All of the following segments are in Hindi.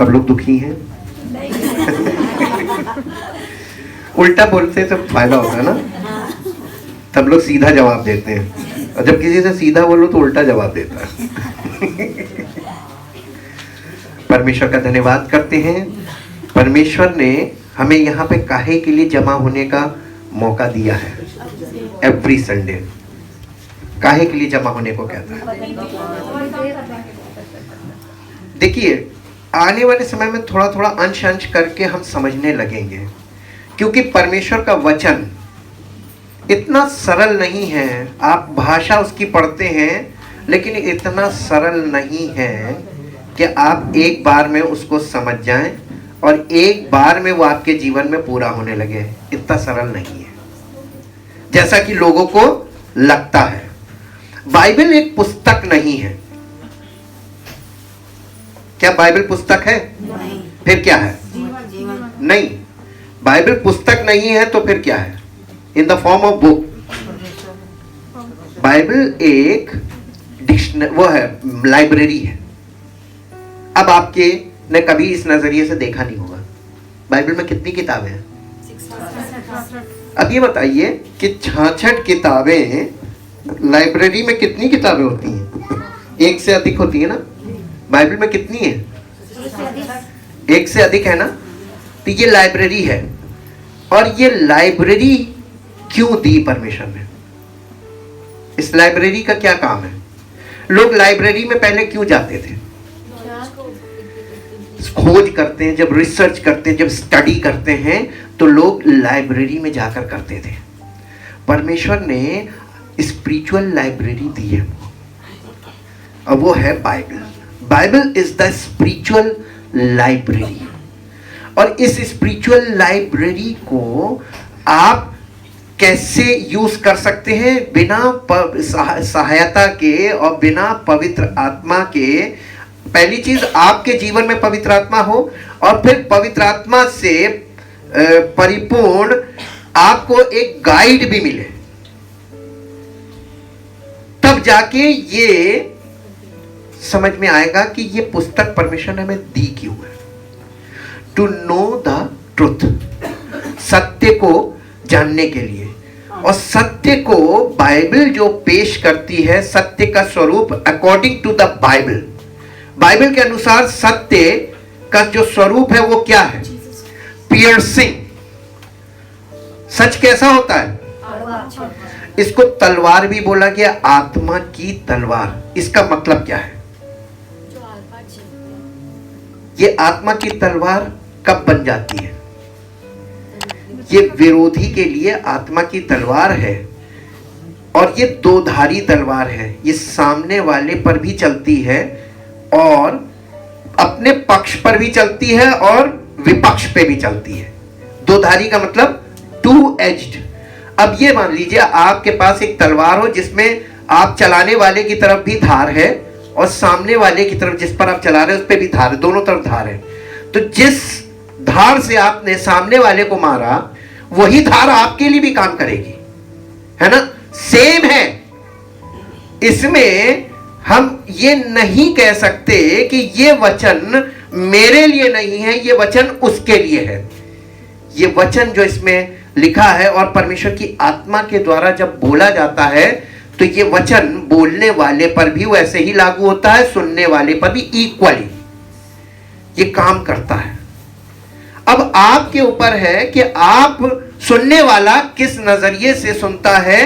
सब लोग दुखी हैं? उल्टा बोलते तो फायदा होता है ना, सब लोग सीधा जवाब देते हैं, और जब किसी से सीधा बोलो तो उल्टा जवाब देता है। परमेश्वर का धन्यवाद करते हैं। परमेश्वर ने हमें यहाँ पे काहे के लिए जमा होने का मौका दिया है? एवरी संडे काहे के लिए जमा होने को कहता है? देखिए, आने वाले समय में थोड़ा थोड़ा अंश अंश करके हम समझने लगेंगे, क्योंकि परमेश्वर का वचन इतना सरल नहीं है। आप भाषा उसकी पढ़ते हैं, लेकिन इतना सरल नहीं है कि आप एक बार में उसको समझ जाएं और एक बार में वो आपके जीवन में पूरा होने लगे। इतना सरल नहीं है जैसा कि लोगों को लगता है। बाइबल एक पुस्तक नहीं है। क्या बाइबल पुस्तक है? नहीं। फिर क्या है? जीवन। नहीं, बाइबल पुस्तक नहीं है तो फिर क्या है? In the form of book. Bible एक डिक्शनरी, वो है, लाइब्रेरी है। अब आपके ने कभी इस नजरिए से देखा नहीं होगा, बाइबल में कितनी किताबें हैं? अब ये बताइए कि 66 किताबें, लाइब्रेरी में कितनी किताबें होती हैं? एक से अधिक होती है ना? बाइबल में कितनी है? एक से अधिक है ना? तो ये लाइब्रेरी है। और ये लाइब्रेरी क्यों दी परमेश्वर ने? इस लाइब्रेरी का क्या काम है? लोग लाइब्रेरी में पहले क्यों जाते थे? खोज करते हैं, जब रिसर्च करते हैं, जब स्टडी करते हैं, तो लोग लाइब्रेरी में जाकर करते थे। परमेश्वर ने स्पिरिचुअल लाइब्रेरी दी है, और वो है Bible. Bible is the spiritual library. और इस स्पिरिचुअल लाइब्रेरी को आप कैसे यूज कर सकते हैं? बिना सहायता के और बिना पवित्र आत्मा के। पहली चीज, आपके जीवन में पवित्र आत्मा हो, और फिर पवित्र आत्मा से परिपूर्ण आपको एक गाइड भी मिले, तब जाके ये समझ में आएगा कि ये पुस्तक परमेश्वर ने हमें दी क्यों है। टू नो द ट्रुथ, सत्य को जानने के लिए। और सत्य को बाइबल जो पेश करती है, सत्य का स्वरूप according to the Bible, Bible के अनुसार सत्य का जो स्वरूप है वो क्या है? पियर्सिंग। सच कैसा होता है? इसको तलवार भी बोला गया, आत्मा की तलवार। इसका मतलब क्या है? ये आत्मा की तलवार कब बन जाती है? ये विरोधी के लिए आत्मा की तलवार है, और ये दो धारी तलवार है। ये सामने वाले पर भी चलती है और अपने पक्ष पर भी चलती है और विपक्ष पे भी चलती है। दो धारी का मतलब टू एज्ड। अब ये मान लीजिए आपके पास एक तलवार हो जिसमें आप चलाने वाले की तरफ भी धार है और सामने वाले की तरफ जिस पर आप चला रहे हैं उस पर भी धार है, दोनों तरफ धार है। तो जिस धार से आपने सामने वाले को मारा, वही धार आपके लिए भी काम करेगी, है ना? सेम है। इसमें हम ये नहीं कह सकते कि ये वचन मेरे लिए नहीं है, ये वचन उसके लिए है। ये वचन जो इसमें लिखा है और परमेश्वर की आत्मा के द्वारा जब बोला जाता है, तो ये वचन बोलने वाले पर भी वैसे ही लागू होता है, सुनने वाले पर भी इक्वली ये काम करता है। अब आपके ऊपर है कि आप सुनने वाला किस नजरिए से सुनता है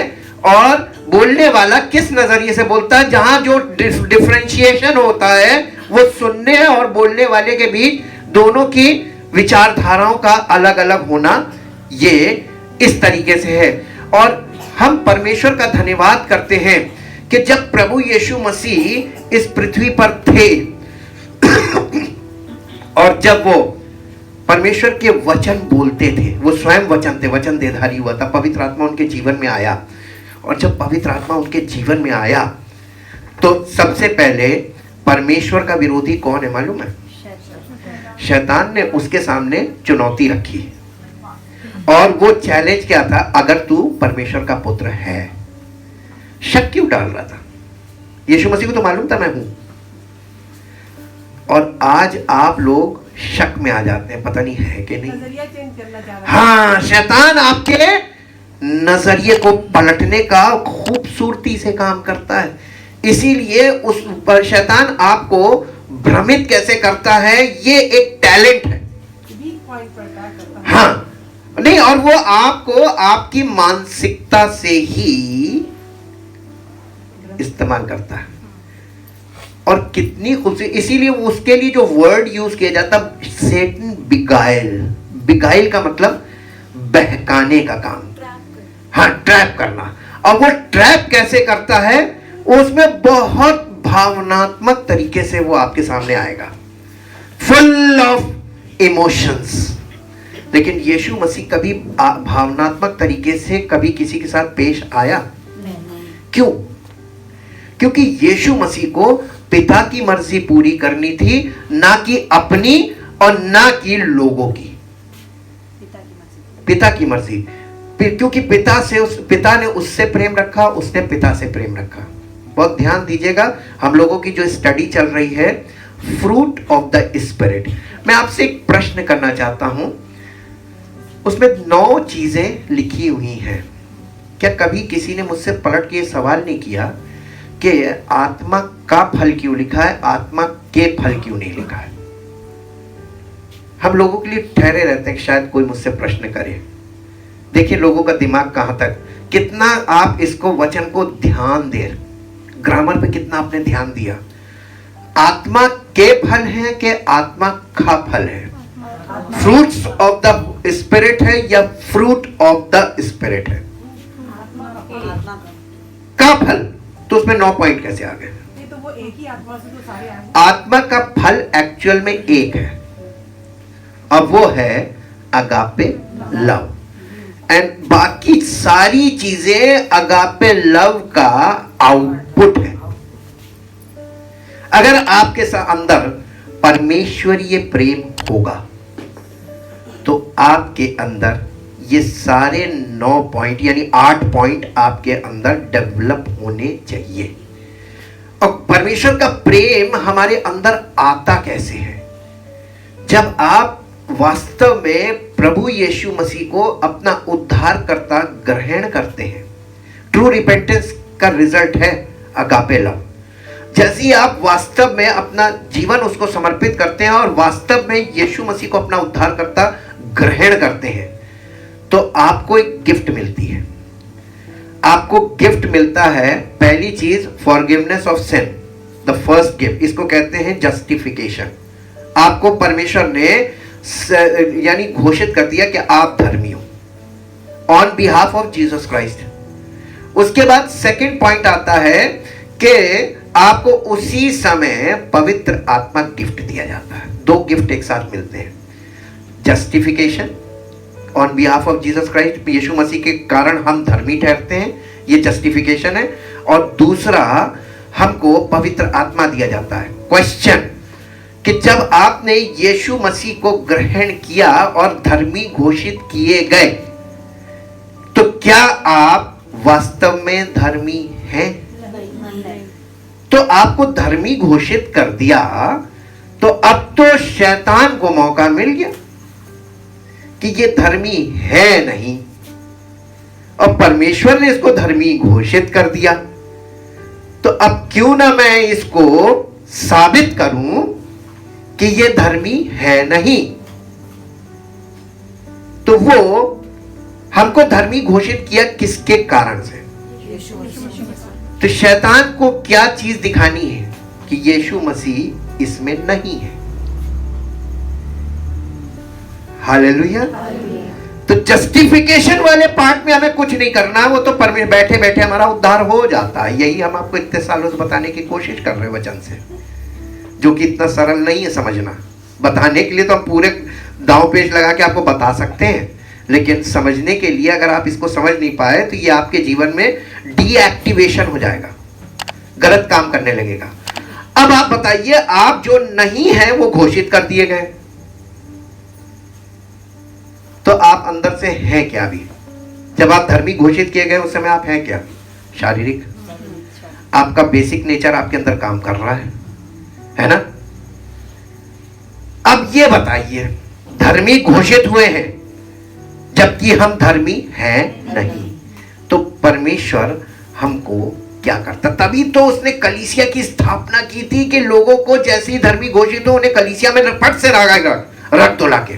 और बोलने वाला किस नजरिए से बोलता है। जहां जो डिफरेंशिएशन होता है वो सुनने और बोलने वाले के बीच दोनों की विचारधाराओं का अलग अलग होना, ये इस तरीके से है। और हम परमेश्वर का धन्यवाद करते हैं कि जब प्रभु यीशु मसीह इस पृथ्वी पर थे और जब वो परमेश्वर के वचन बोलते थे, वो स्वयं वचन थे, वचन देहधारी हुआ था, पवित्र आत्मा उनके जीवन में आया। और जब पवित्र आत्मा उनके जीवन में आया तो सबसे पहले परमेश्वर का विरोधी कौन है मालूम है? शैतान ने उसके सामने चुनौती रखी, और वो चैलेंज क्या था? अगर तू परमेश्वर का पुत्र है। शक क्यों डाल रहा था? यीशु मसीह को तो मालूम था मैं हूं। और आज आप लोग शक में आ जाते हैं, पता नहीं है कि नहीं। नजरिया चेंज करना चाह रहा है। हाँ, शैतान आपके नजरिए को पलटने का खूबसूरती से काम करता है। इसीलिए उस पर शैतान आपको भ्रमित कैसे करता है, ये एक टैलेंट है। वीक पॉइंट पर अटैक करता है। हाँ, नहीं, और वो आपको आपकी मानसिकता से ही इस्तेमाल करता है। और कितनी खुशी, इसीलिए उसके लिए जो वर्ड यूज किया जाता, सेटन बिगाइल। बिगाइल का मतलब बहकाने का काम। हाँ, ट्रैप करना। और वो ट्रैप कैसे करता है, उसमें बहुत भावनात्मक तरीके से वो आपके सामने आएगा, फुल ऑफ इमोशंस। लेकिन यीशु मसीह कभी भावनात्मक तरीके से कभी किसी के साथ पेश आया? क्यों? क्योंकि यीशु मसीह को पिता की मर्जी पूरी करनी थी, ना कि अपनी और ना कि लोगों की। पिता की मर्जी, क्योंकि पिता ने उससे प्रेम रखा, उसने पिता से प्रेम रखा। बहुत ध्यान दीजिएगा, हम लोगों की जो स्टडी चल रही है फ्रूट ऑफ द स्पिरिट। मैं आपसे एक प्रश्न करना चाहता हूं, उसमें 9 चीजें लिखी हुई हैं। क्या कभी किसी ने मुझसे पलट के सवाल नहीं किया कि आत्मा का फल क्यों लिखा है, आत्मा के फल क्यों नहीं लिखा है? हम लोगों के लिए ठहरे रहते हैं कि शायद कोई मुझसे प्रश्न करे। देखिए लोगों का दिमाग कहां तक, कितना आप इसको वचन को ध्यान दे, ग्रामर पे कितना आपने ध्यान दिया। आत्मा के फल है कि आत्मा का फल है? फ्रूट्स ऑफ द स्पिरिट है या फ्रूट ऑफ द स्पिरिट है? का फल। तो उसमें 9 पॉइंट कैसे आ गए? तो वो एक ही आत्मा से तो सारे आए। आत्मा का फल एक्चुअल में एक है, अब वो है अगापे लव। एंड बाकी सारी चीजें अगापे लव का आउटपुट है। अगर आपके अंदर परमेश्वरीय प्रेम होगा तो आपके अंदर ये सारे 9 पॉइंट यानी 8 पॉइंट आपके अंदर डेवलप होने चाहिए। और परमेश्वर का प्रेम हमारे अंदर आता कैसे है? जब आप वास्तव में प्रभु यीशु मसीह को अपना उद्धारकर्ता ग्रहण करते हैं। ट्रू रिपेंटेंस का रिजल्ट है अगापे लव। जैसे ही आप वास्तव में अपना जीवन उसको समर्पित करते हैं और वास्तव में यीशु मसीह को अपना उद्धारकर्ता ग्रहण करते हैं, तो आपको एक गिफ्ट मिलती है। आपको गिफ्ट मिलता है, पहली चीज forgiveness of sin, the first gift. इसको कहते हैं जस्टिफिकेशन। आपको परमेश्वर ने यानी घोषित कर दिया कि आप धर्मी हो on behalf of Jesus Christ. उसके बाद सेकंड पॉइंट आता है कि आपको उसी समय पवित्र आत्मा गिफ्ट दिया जाता है। 2 गिफ्ट एक साथ मिलते हैं, justification on behalf of Jesus Christ, Yeshu Masih के कारण हम धर्मी ठहरते हैं, ये जस्टिफिकेशन है। और दूसरा, हमको पवित्र आत्मा दिया जाता है। क्वेश्चन कि जब आपने यीशु मसीह को ग्रहण किया और धर्मी घोषित किए गए, तो क्या आप वास्तव में धर्मी हैं? तो आपको धर्मी घोषित कर दिया, तो अब तो शैतान को मौका मिल गया कि ये धर्मी है नहीं, और परमेश्वर ने इसको धर्मी घोषित कर दिया। तो अब क्यों ना मैं इसको साबित करूं कि ये धर्मी है नहीं। तो वो हमको धर्मी घोषित किया किसके कारण से? तो शैतान को क्या चीज दिखानी है कि यीशु मसीह इसमें नहीं है। हालेलुया। तो जस्टिफिकेशन वाले पार्ट में हमें कुछ नहीं करना, वो तो परमेश्वर बैठे बैठे हमारा उद्धार हो जाता है। यही हम आपको इतने सालों से बताने की कोशिश कर रहे हैं वचन से, जो कि इतना सरल नहीं है समझना। बताने के लिए तो हम पूरे दांव पेच लगा के आपको बता सकते हैं, लेकिन समझने के लिए अगर आप इसको समझ नहीं पाए तो ये आपके जीवन में डीएक्टिवेशन हो जाएगा, गलत काम करने लगेगा। अब आप बताइए, आप जो नहीं है वो घोषित कर दिए गए, तो आप अंदर से हैं क्या? अभी जब आप धर्मी घोषित किए गए उस समय आप हैं क्या? शारीरिक, आपका बेसिक नेचर आपके अंदर काम कर रहा है ना? अब ये बताइए, धर्मी घोषित हुए हैं जबकि हम धर्मी हैं नहीं, तो परमेश्वर हमको क्या करता? तभी तो उसने कलीसिया की स्थापना की थी कि लोगों को जैसे ही धर्मी घोषित हो उन्हें कलीसिया में फट से रख दो लाके।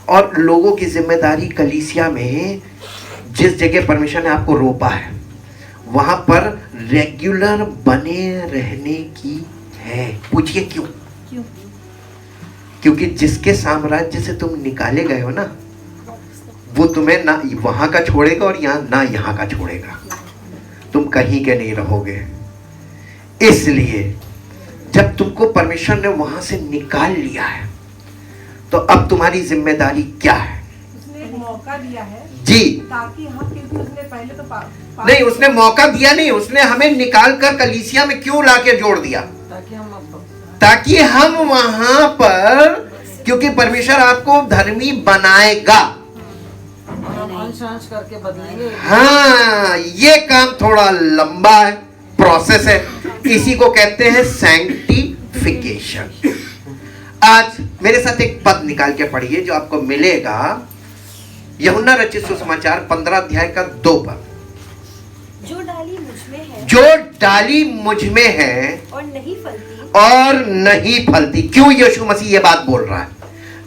और लोगों की जिम्मेदारी कलीसिया में जिस जगह परमेश्वर ने आपको रोपा है वहां पर रेगुलर बने रहने की है। पूछिए क्यों? क्योंकि जिसके साम्राज्य से तुम निकाले गए हो ना, वो तुम्हें ना वहां का छोड़ेगा और यहाँ का छोड़ेगा। तुम कहीं के नहीं रहोगे। इसलिए जब तुमको परमेश्वर ने वहां से निकाल लिया है तो अब तुम्हारी जिम्मेदारी क्या है? उसने एक मौका दिया है जी, ताकि हम, क्योंकि उसने पहले तो नहीं, उसने मौका दिया नहीं, उसने हमें निकाल कर कलीसिया में क्यों लाके जोड़ दिया? ताकि हम वहां पर, क्योंकि परमेश्वर आपको धर्मी बनाएगा, करके बदलेंगे। हाँ, ये काम थोड़ा लंबा है, प्रोसेस है। इसी को कहते हैं सैंक्टिफिकेशन। आज मेरे साथ एक पद निकाल के पढ़िए जो आपको मिलेगा, यूहन्ना रचित सुसमाचार 15 अध्याय का 2 पद। जो डाली मुझ में है, जो डाली मुझ में है और नहीं फलती, और नहीं फलती। क्यों यीशु मसीह ये बात बोल रहा है?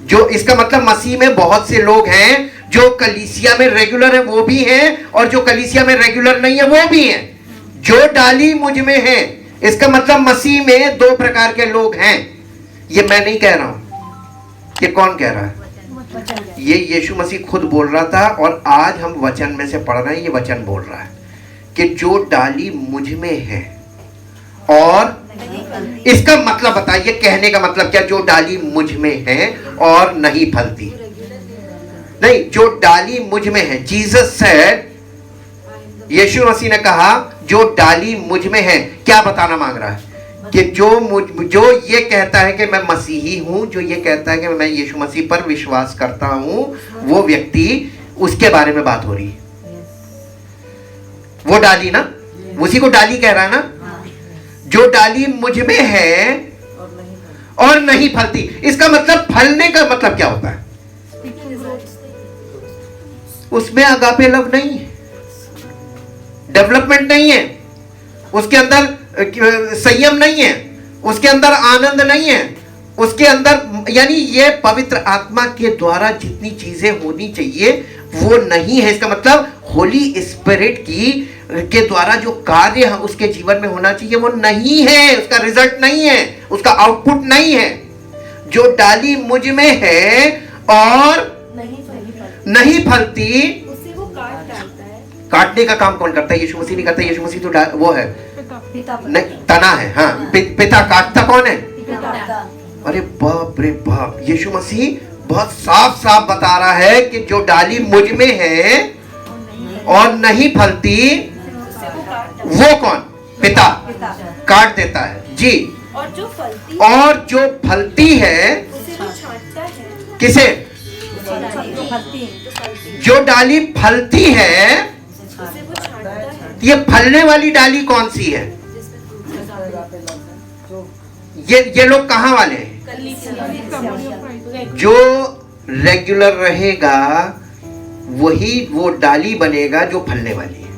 जो इसका मतलब मसीह में बहुत से लोग हैं जो कलीसिया में रेगुलर है वो भी हैं, और जो कलीसिया में रेगुलर नहीं है वो भी हैं। जो डाली मुझ में है, इसका मतलब मसीह में 2 प्रकार के लोग हैं। ये मैं नहीं कह रहा हूं, ये कौन कह रहा है? ये यीशु मसीह खुद बोल रहा था, और आज हम वचन में से पढ़ रहे हैं। ये वचन बोल रहा है कि जो डाली मुझ में है और, इसका मतलब बताइए, कहने का मतलब क्या? जो डाली मुझ में है और नहीं फलती। नहीं, जो डाली मुझ में है, जीसस सेड, यीशु मसीह ने कहा जो डाली मुझ में है। क्या बताना मांग रहा है? कि जो ये कहता है कि मैं मसीही हूं, जो ये कहता है कि मैं यीशु मसीह पर विश्वास करता हूं, वो व्यक्ति, उसके बारे में बात हो रही है। वो डाली ना, उसी को डाली कह रहा है ना। जो डाली मुझ में है और नहीं फलती, इसका मतलब फलने का मतलब क्या होता है? उसमें अगापे लव नहीं है, डेवलपमेंट नहीं है, उसके अंदर संयम नहीं है, उसके अंदर आनंद नहीं है, उसके अंदर, यानी ये पवित्र आत्मा के द्वारा जितनी चीजें होनी चाहिए वो नहीं है। इसका मतलब होली स्पिरिट के द्वारा जो कार्य उसके जीवन में होना चाहिए वो नहीं है, उसका रिजल्ट नहीं है, उसका आउटपुट नहीं है। जो डाली मुझ में है और नहीं फलती, उसे वो काट डालता है। काटने का काम कौन करता है? यीशु मसीह नहीं करता। यीशु मसीह तो वो है, नहीं, तना है। हाँ, पिता काटता कौन है? अरे बाप रे बाप, यीशु मसीह बहुत साफ साफ बता रहा है कि जो डाली मुझ में है और नहीं फलती, वो कौन? पिता काट देता है जी। और जो फलती है उसे वो छांटता है। किसे? जो डाली फलती है, उसे वो छांटता है। ये फलने वाली डाली कौन सी है? ये लोग कहाँ वाले हैं? जो रेगुलर रहेगा वही वो डाली बनेगा जो फलने वाली है।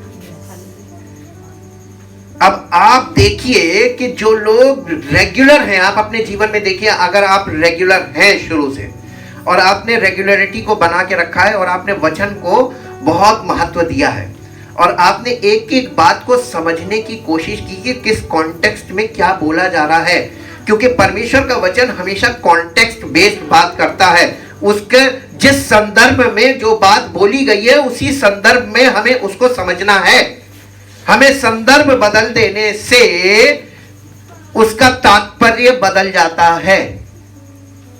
अब आप देखिए कि जो लोग रेगुलर हैं, आप अपने जीवन में देखिए, अगर आप रेगुलर हैं शुरू से और आपने रेगुलरिटी को बना के रखा है और आपने वचन को बहुत महत्व दिया है और आपने एक एक बात को समझने की कोशिश की कि किस कॉन्टेक्स्ट में क्या बोला जा रहा है, क्योंकि परमेश्वर का वचन हमेशा कॉन्टेक्स्ट बेस्ड बात करता है। उसके जिस संदर्भ में जो बात बोली गई है उसी संदर्भ में हमें उसको समझना है। हमें संदर्भ बदल देने से उसका तात्पर्य बदल जाता है।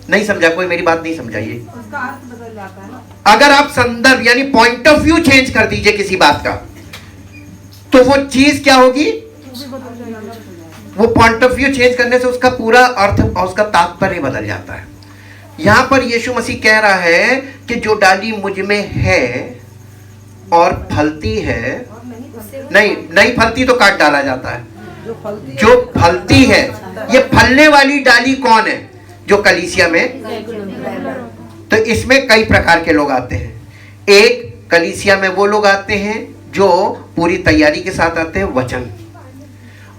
नहीं समझा? कोई मेरी बात नहीं समझाइए। उसका अर्थ बदल जाता है। अगर आप संदर्भ यानी पॉइंट ऑफ व्यू चेंज कर दीजिए किसी बात का, तो वो चीज क्या होगी? वो पॉइंट ऑफ व्यू चेंज करने से उसका पूरा अर्थ और उसका तात्पर्य बदल जाता है। यहां पर यीशु मसीह कह रहा है कि जो डाली मुझ में है और फलती है, नहीं फलती तो काट डाला जाता है। जो फलती है, ये फलने वाली डाली कौन है? जो कलीसिया में, तो इसमें कई प्रकार के लोग आते हैं। एक, कलीसिया में वो लोग आते हैं जो पूरी तैयारी के साथ आते हैं वचन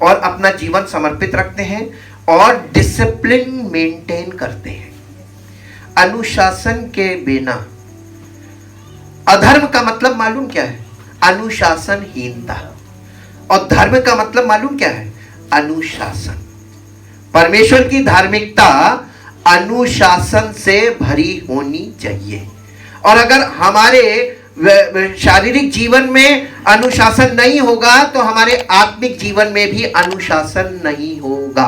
और अपना जीवन समर्पित रखते हैं और डिसिप्लिन मेंटेन करते हैं। अनुशासन के बिना, अधर्म का मतलब मालूम क्या है? अनुशासनहीनता। और धर्म का मतलब मालूम क्या है? अनुशासन। परमेश्वर की धार्मिकता अनुशासन से भरी होनी चाहिए। और अगर हमारे शारीरिक जीवन में अनुशासन नहीं होगा तो हमारे आत्मिक जीवन में भी अनुशासन नहीं होगा।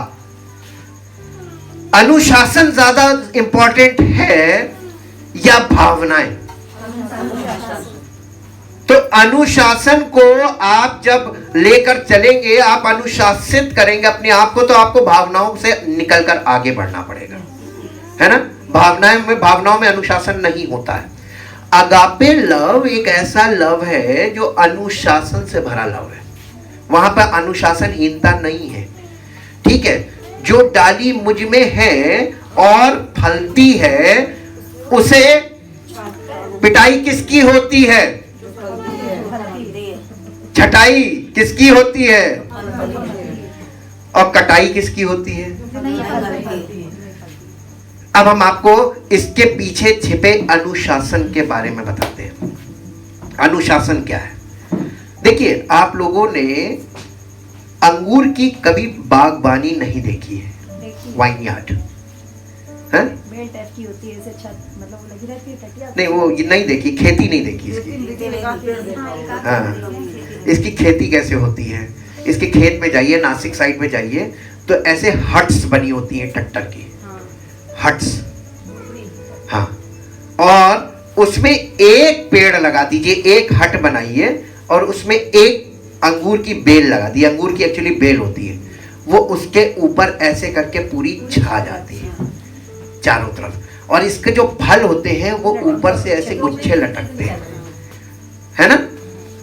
अनुशासन ज्यादा इंपॉर्टेंट है या भावनाएं? तो अनुशासन को आप जब लेकर चलेंगे, आप अनुशासित करेंगे अपने आप को, तो आपको भावनाओं से निकलकर आगे बढ़ना पड़ेगा, है ना। भावनाओं में अनुशासन नहीं होता है। अगापे लव एक ऐसा लव है जो अनुशासन से भरा लव है। वहां पर अनुशासनहीनता नहीं है, ठीक है। जो डाली मुझ में है और फलती है, उसे पिटाई किसकी होती है? छटाई किसकी होती है? और कटाई किसकी होती है? अब हम आपको इसके पीछे छिपे अनुशासन के बारे में बताते हैं। अनुशासन क्या है? देखिए, आप लोगों ने अंगूर की कभी बागबानी नहीं देखी है, वाइन यार्ड, है? बेल टाइप की होती है, ऐसे छत मतलब वो लगी रहती है, टटिया। नहीं, वो नहीं देखी, खेती नहीं देखी इसकी। हाँ, इसकी खेती कैसे होती है? इसके खेत में जाइए, नासिक साइड में जाइए, तो ऐसे हट्स बनी होती हैं, टट्टर की हट्स। हाँ, और उसमें एक पेड़ लगा दीजिए, एक हट बनाइए और उसमें एक अंगूर की बेल लगा दी। अंगूर की एक्चुअली बेल होती है, वो उसके ऊपर ऐसे करके पूरी छा जाती है चारों तरफ, और इसके जो फल होते हैं वो ऊपर से ऐसे गुच्छे लटकते हैं, है ना।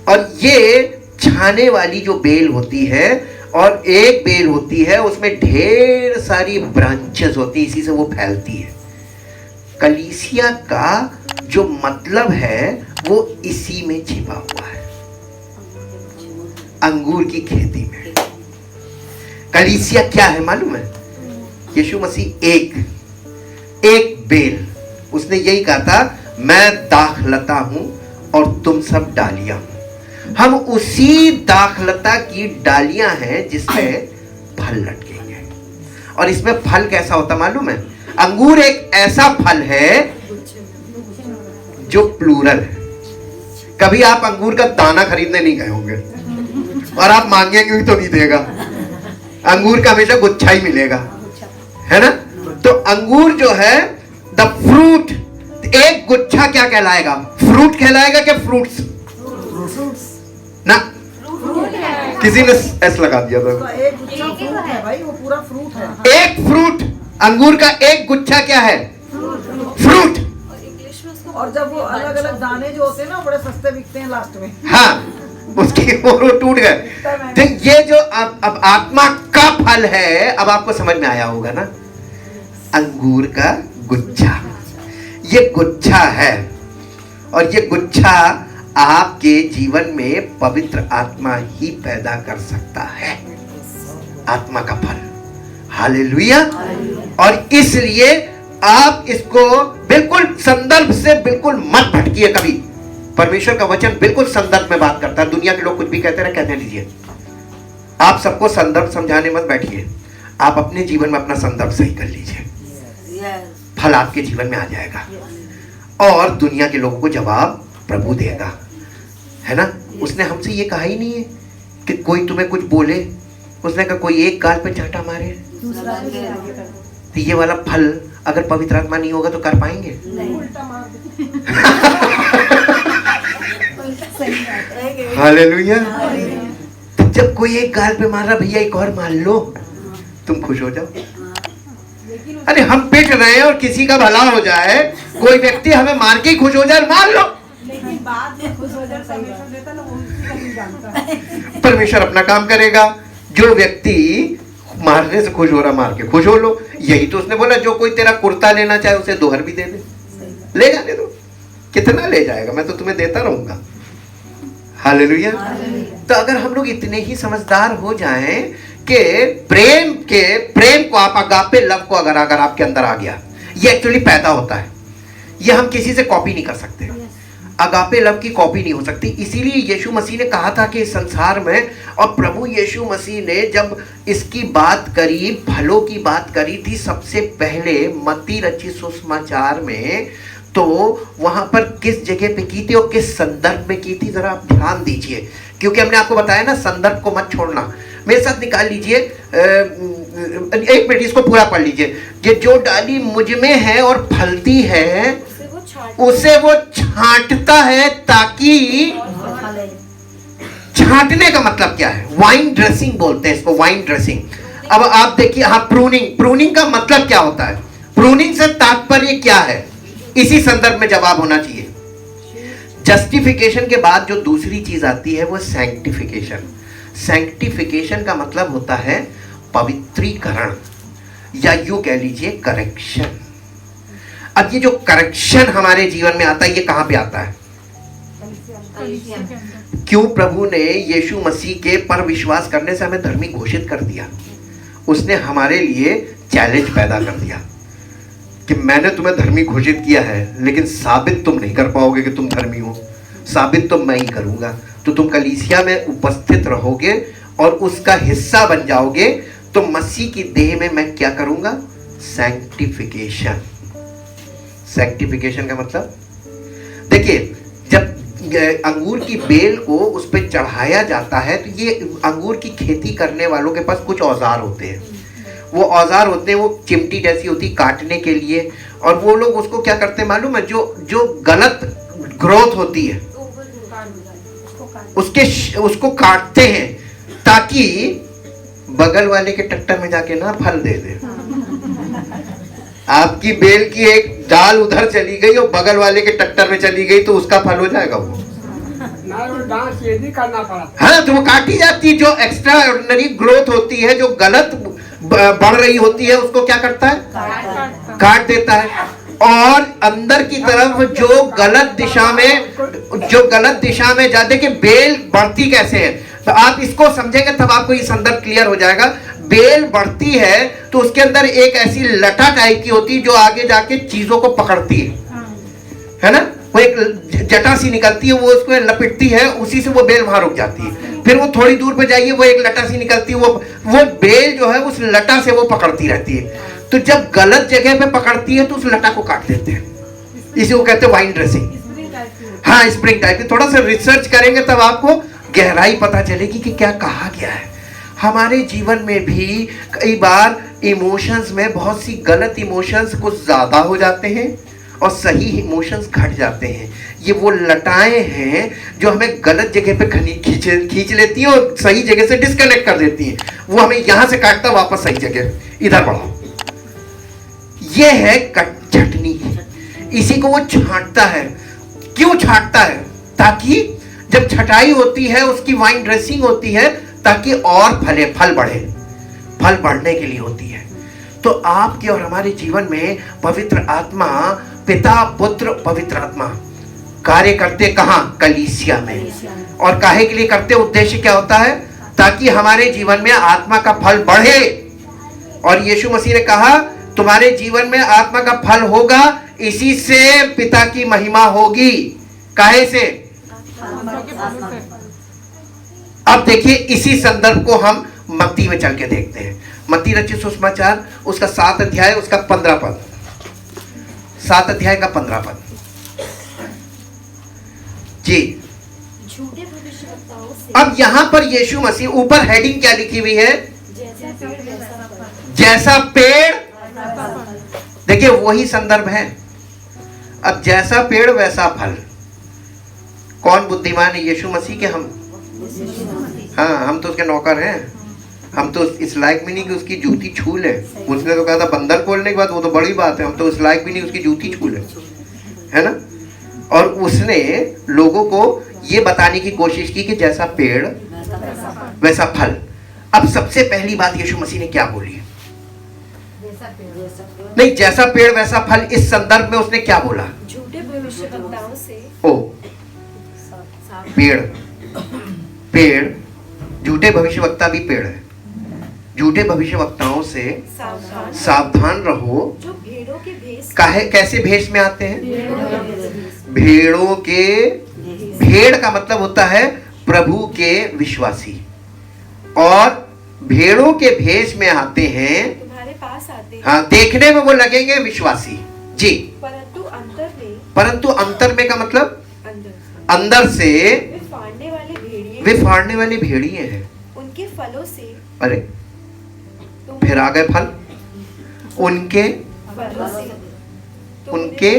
और ये छाने वाली जो बेल होती है, और एक बेल होती है, उसमें ढेर सारी ब्रांचेस होती है, इसी से वो फैलती है। कलीसिया का जो मतलब है वो इसी में छिपा हुआ है, अंगूर की खेती में। कलीसिया क्या है मालूम है? यीशु मसीह एक बेल, उसने यही कहा था, मैं दाखलता हूं और तुम सब डालियां हो। हम उसी दाखलता की डालियां हैं जिसमें फल लटकेंगे। और इसमें फल कैसा होता मालूम है? अंगूर एक ऐसा फल है जो प्लूरल है। कभी आप अंगूर का दाना खरीदने नहीं गए होंगे और आप मांगेंगे भी तो नहीं देगा। अंगूर का हमेशा गुच्छा ही मिलेगा, है ना। तो अंगूर जो है, द फ्रूट, एक गुच्छा क्या कहलाएगा? फ्रूट कहलाएगा क्या? फ्रूट्स ना, किसी ने एस लगा दिया था। एक गुच्छा फ्रूट है भाई, वो पूरा फ्रूट है। एक फ्रूट, अंगूर का एक गुच्छा क्या है? फ्रूट। और जब वो अलग अलग दाने जो होते हैं ना, बड़े सस्ते बिकते हैं लास्ट में। हाँ, उसकी वो टूट गए। तो ये जो अब आत्मा का फल है, अब आपको समझ में आया होगा ना। अंगूर का गुच्छा, ये गुच्छा है, और ये गुच्छा आपके जीवन में पवित्र आत्मा ही पैदा कर सकता है, आत्मा का फल। हालेलुया। और इसलिए आप इसको बिल्कुल संदर्भ से बिल्कुल मत भटकिए कभी। परमेश्वर का वचन बिल्कुल संदर्भ में बात करता है। दुनिया के लोग कुछ भी कहते रहे, कहने दीजिए। आप सबको संदर्भ समझाने मत बैठिए, आप अपने जीवन में अपना संदर्भ सही कर लीजिए, फल आपके जीवन में आ जाएगा और दुनिया के लोगों को जवाब प्रभु देगा, है ना। उसने हमसे ये कहा ही नहीं है कि कोई तुम्हें कुछ बोले, उसने कहा कोई एक गाल पे चांटा मारे। तो ये वाला फल अगर पवित्र आत्मा नहीं होगा तो कर पाएंगे? हालेलुया। तो जब कोई एक गाल पे मार रहा, भैया एक और मार लो, तुम खुश हो जाओ। अरे हम पिट रहे हैं और किसी का भला हो जाए, कोई व्यक्ति हमें मार के ही खुश हो जाए, मार लो। लेकिन बाद में खुश हो जाए परमेश्वर देता ना, वो उसी का नहीं जानता है। परमेश्वर अपना काम करेगा। जो व्यक्ति मारने से खुश हो रहा, मार के खुश हो लो। यही तो उसने बोला, जो कोई तेरा कुर्ता लेना चाहे उसे दोहर भी दे दे, ले जाने दो। कितना ले जाएगा, मैं तो तुम्हें देता रहूंगा। हालेलुया। तो अगर हम लोग इतने ही समझदार हो जाएं कि प्रेम को आप अगापे लव को अगर आपके अंदर आ गया, ये एक्चुअली पैदा होता है, ये हम किसी से कॉपी नहीं कर सकते। अगापे लव की कॉपी नहीं हो सकती। इसीलिए यीशु मसीह ने कहा था कि इस संसार में, और प्रभु यीशु मसीह ने जब इसकी बात करी, फलों की बात करी थी सबसे पहले मत्ती रचित सुसमाचार में, तो वहां पर किस जगह पे की थी और किस संदर्भ में की थी, जरा आप ध्यान दीजिए, क्योंकि हमने आपको बताया ना, संदर्भ को मत छोड़ना। मेरे साथ निकाल लीजिए, एक मिनट इसको पूरा पढ़ लीजिए कि जो डाली मुझ में है और फलती है उसे वो छांटता है ताकि, छांटने का मतलब क्या है? वाइन ड्रेसिंग बोलते हैं इसको, वाइन ड्रेसिंग। अब आप देखिए, हाँ, प्रूनिंग का मतलब क्या होता है? प्रूनिंग से तात्पर्य क्या है? इसी संदर्भ में जवाब होना चाहिए। जस्टिफिकेशन के बाद जो दूसरी चीज आती है वो सैंक्टिफिकेशन। सैंक्टिफिकेशन का मतलब होता है पवित्रीकरण, या यूं कह लीजिए करेक्शन। अब ये जो करेक्शन हमारे जीवन में आता है, ये कहां पे आता है? क्यों प्रभु ने यीशु मसीह के पर विश्वास करने से हमें धर्मी घोषित कर दिया? उसने हमारे लिए चैलेंज पैदा कर दिया कि मैंने तुम्हें धर्मी घोषित किया है, लेकिन साबित तुम नहीं कर पाओगे कि तुम धर्मी हो, साबित तो मैं ही करूंगा। तो तुम कलीसिया में उपस्थित रहोगे और उसका हिस्सा बन जाओगे, तो मसीह की देह में मैं क्या करूंगा? सैंक्टिफिकेशन। सैंक्टिफिकेशन का मतलब देखिए, जब अंगूर की बेल को उस पर चढ़ाया जाता है, तो ये अंगूर की खेती करने वालों के पास कुछ औजार होते हैं। वो औजार होते हैं, वो चिमटी जैसी होती काटने के लिए, और वो लोग उसको क्या करते हैं मालूम है? जो गलत ग्रोथ होती है उसको काटते हैं, ताकि बगल वाले के ट्रैक्टर में जाके ना फल दे दे। आपकी बेल की एक डाल उधर चली गई और बगल वाले के ट्रैक्टर में चली गई, तो उसका फल हो जाएगा वो डांस ये नहीं करना पड़ा। हाँ, तो वो काटी जाती है। जो एक्स्ट्रा ऑर्डिनरी ग्रोथ होती है, जो गलत बढ़ रही होती है, उसको क्या करता है? काट देता है। और अंदर की तरफ जो गलत दिशा में जाते कि बेल बढ़ती कैसे है, तो आप इसको समझेंगे तब आपको ये संदर्भ क्लियर हो जाएगा। बेल बढ़ती है तो उसके अंदर एक ऐसी लटा टाइप की होती है जो आगे जाके चीजों को पकड़ती है ना? वो एक जटा सी निकलती है, वो उसको लपेटती है, उसी से वो बेल वहां रुक जाती है। फिर वो थोड़ी दूर पे जाइए, वो एक लटा सी निकलती है, वो बेल जो है उस लटा से वो पकड़ती रहती है। तो जब गलत जगह पे पकड़ती है तो उस लटा को काट देते हैं। इसी को कहते हैं वाइन ड्रेसिंग। हाँ, स्प्रिंग टाइप की। थोड़ा सा रिसर्च करेंगे तब आपको गहराई पता चलेगी कि क्या कहा गया है। हमारे जीवन में भी कई बार इमोशंस में बहुत सी गलत इमोशंस कुछ ज्यादा हो जाते हैं और सही इमोशंस घट जाते हैं। ये वो लटाएं हैं जो हमें गलत जगह पे खींच लेती हैं और सही जगह से डिस्कनेक्ट कर देती हैं। वो हमें यहां से काटता वापस सही जगह इधर बढ़ाओ। ये है छटनी। इसी को वो छांटता है। क्यों छांटता है? ताकि जब छटाई होती है, उसकी वाइन ड्रेसिंग होती है, ताकि और फल बढ़े। फल बढ़ने के लिए होती है। तो आपके और हमारे जीवन में पवित्र आत्मा, पिता पुत्र पवित्र आत्मा कार्य करते कहां? कलीसिया में। और काहे के लिए करते? उद्देश्य क्या होता है? ताकि हमारे जीवन में आत्मा का फल बढ़े। और यीशु मसीह ने कहा तुम्हारे जीवन में आत्मा का फल होगा, इसी से पिता की महिमा होगी। काहे से? अब देखिए, इसी संदर्भ को हम मत्ती में चल के देखते हैं। मत्ती रचित सुसमाचार उसका 7 अध्याय उसका 15 पद। 7 अध्याय का 15 पद जी। झूठे भविष्यवक्ताओं से अब यहां पर यीशु मसीह, ऊपर हेडिंग क्या लिखी हुई है? जैसा पेड़ वैसा फल। जैसा पेड़, देखिए वही संदर्भ है। अब जैसा पेड़ वैसा फल। कौन बुद्धिमान है? यीशु मसीह के हम? हाँ, हम तो उसके नौकर हैं। हम तो इस लायक भी नहीं कि उसकी जूती छू ले। उसने तो कहा था बंदर खोलने के बाद, वो तो बड़ी बात है। हम तो इस लायक भी नहीं उसकी जूती छू ले, है ना? और उसने लोगों को ये बताने की कोशिश की कि जैसा पेड़ वैसा फल। अब सबसे पहली बात यीशु मसीह ने क्या बोली? नहीं, जैसा पेड़ वैसा फल, इस संदर्भ में उसने क्या बोला? झूठे भविष्यवक्ताओं से ओ, पेड़, पेड़, झूठे भविष्यवक्ता भी पेड़ है। झूठे भविष्यवक्ताओं से सावधान रहो, जो भेड़ों के भेष कैसे भेष में आते हैं? भेड़ों के, भेड़ का मतलब होता है प्रभु के विश्वासी, और भेड़ों के भेष में आते हैं, तुम्हारे पास आते हैं। हाँ, देखने में वो लगेंगे विश्वासी जी, परंतु अंतर में का मतलब अंदर से वे फाड़ने वाले भेड़िए, वे फाड़ने वाले भेड़िए हैं। उनके फलों से, अरे फिर आ गए फल, उनके फलों से उनके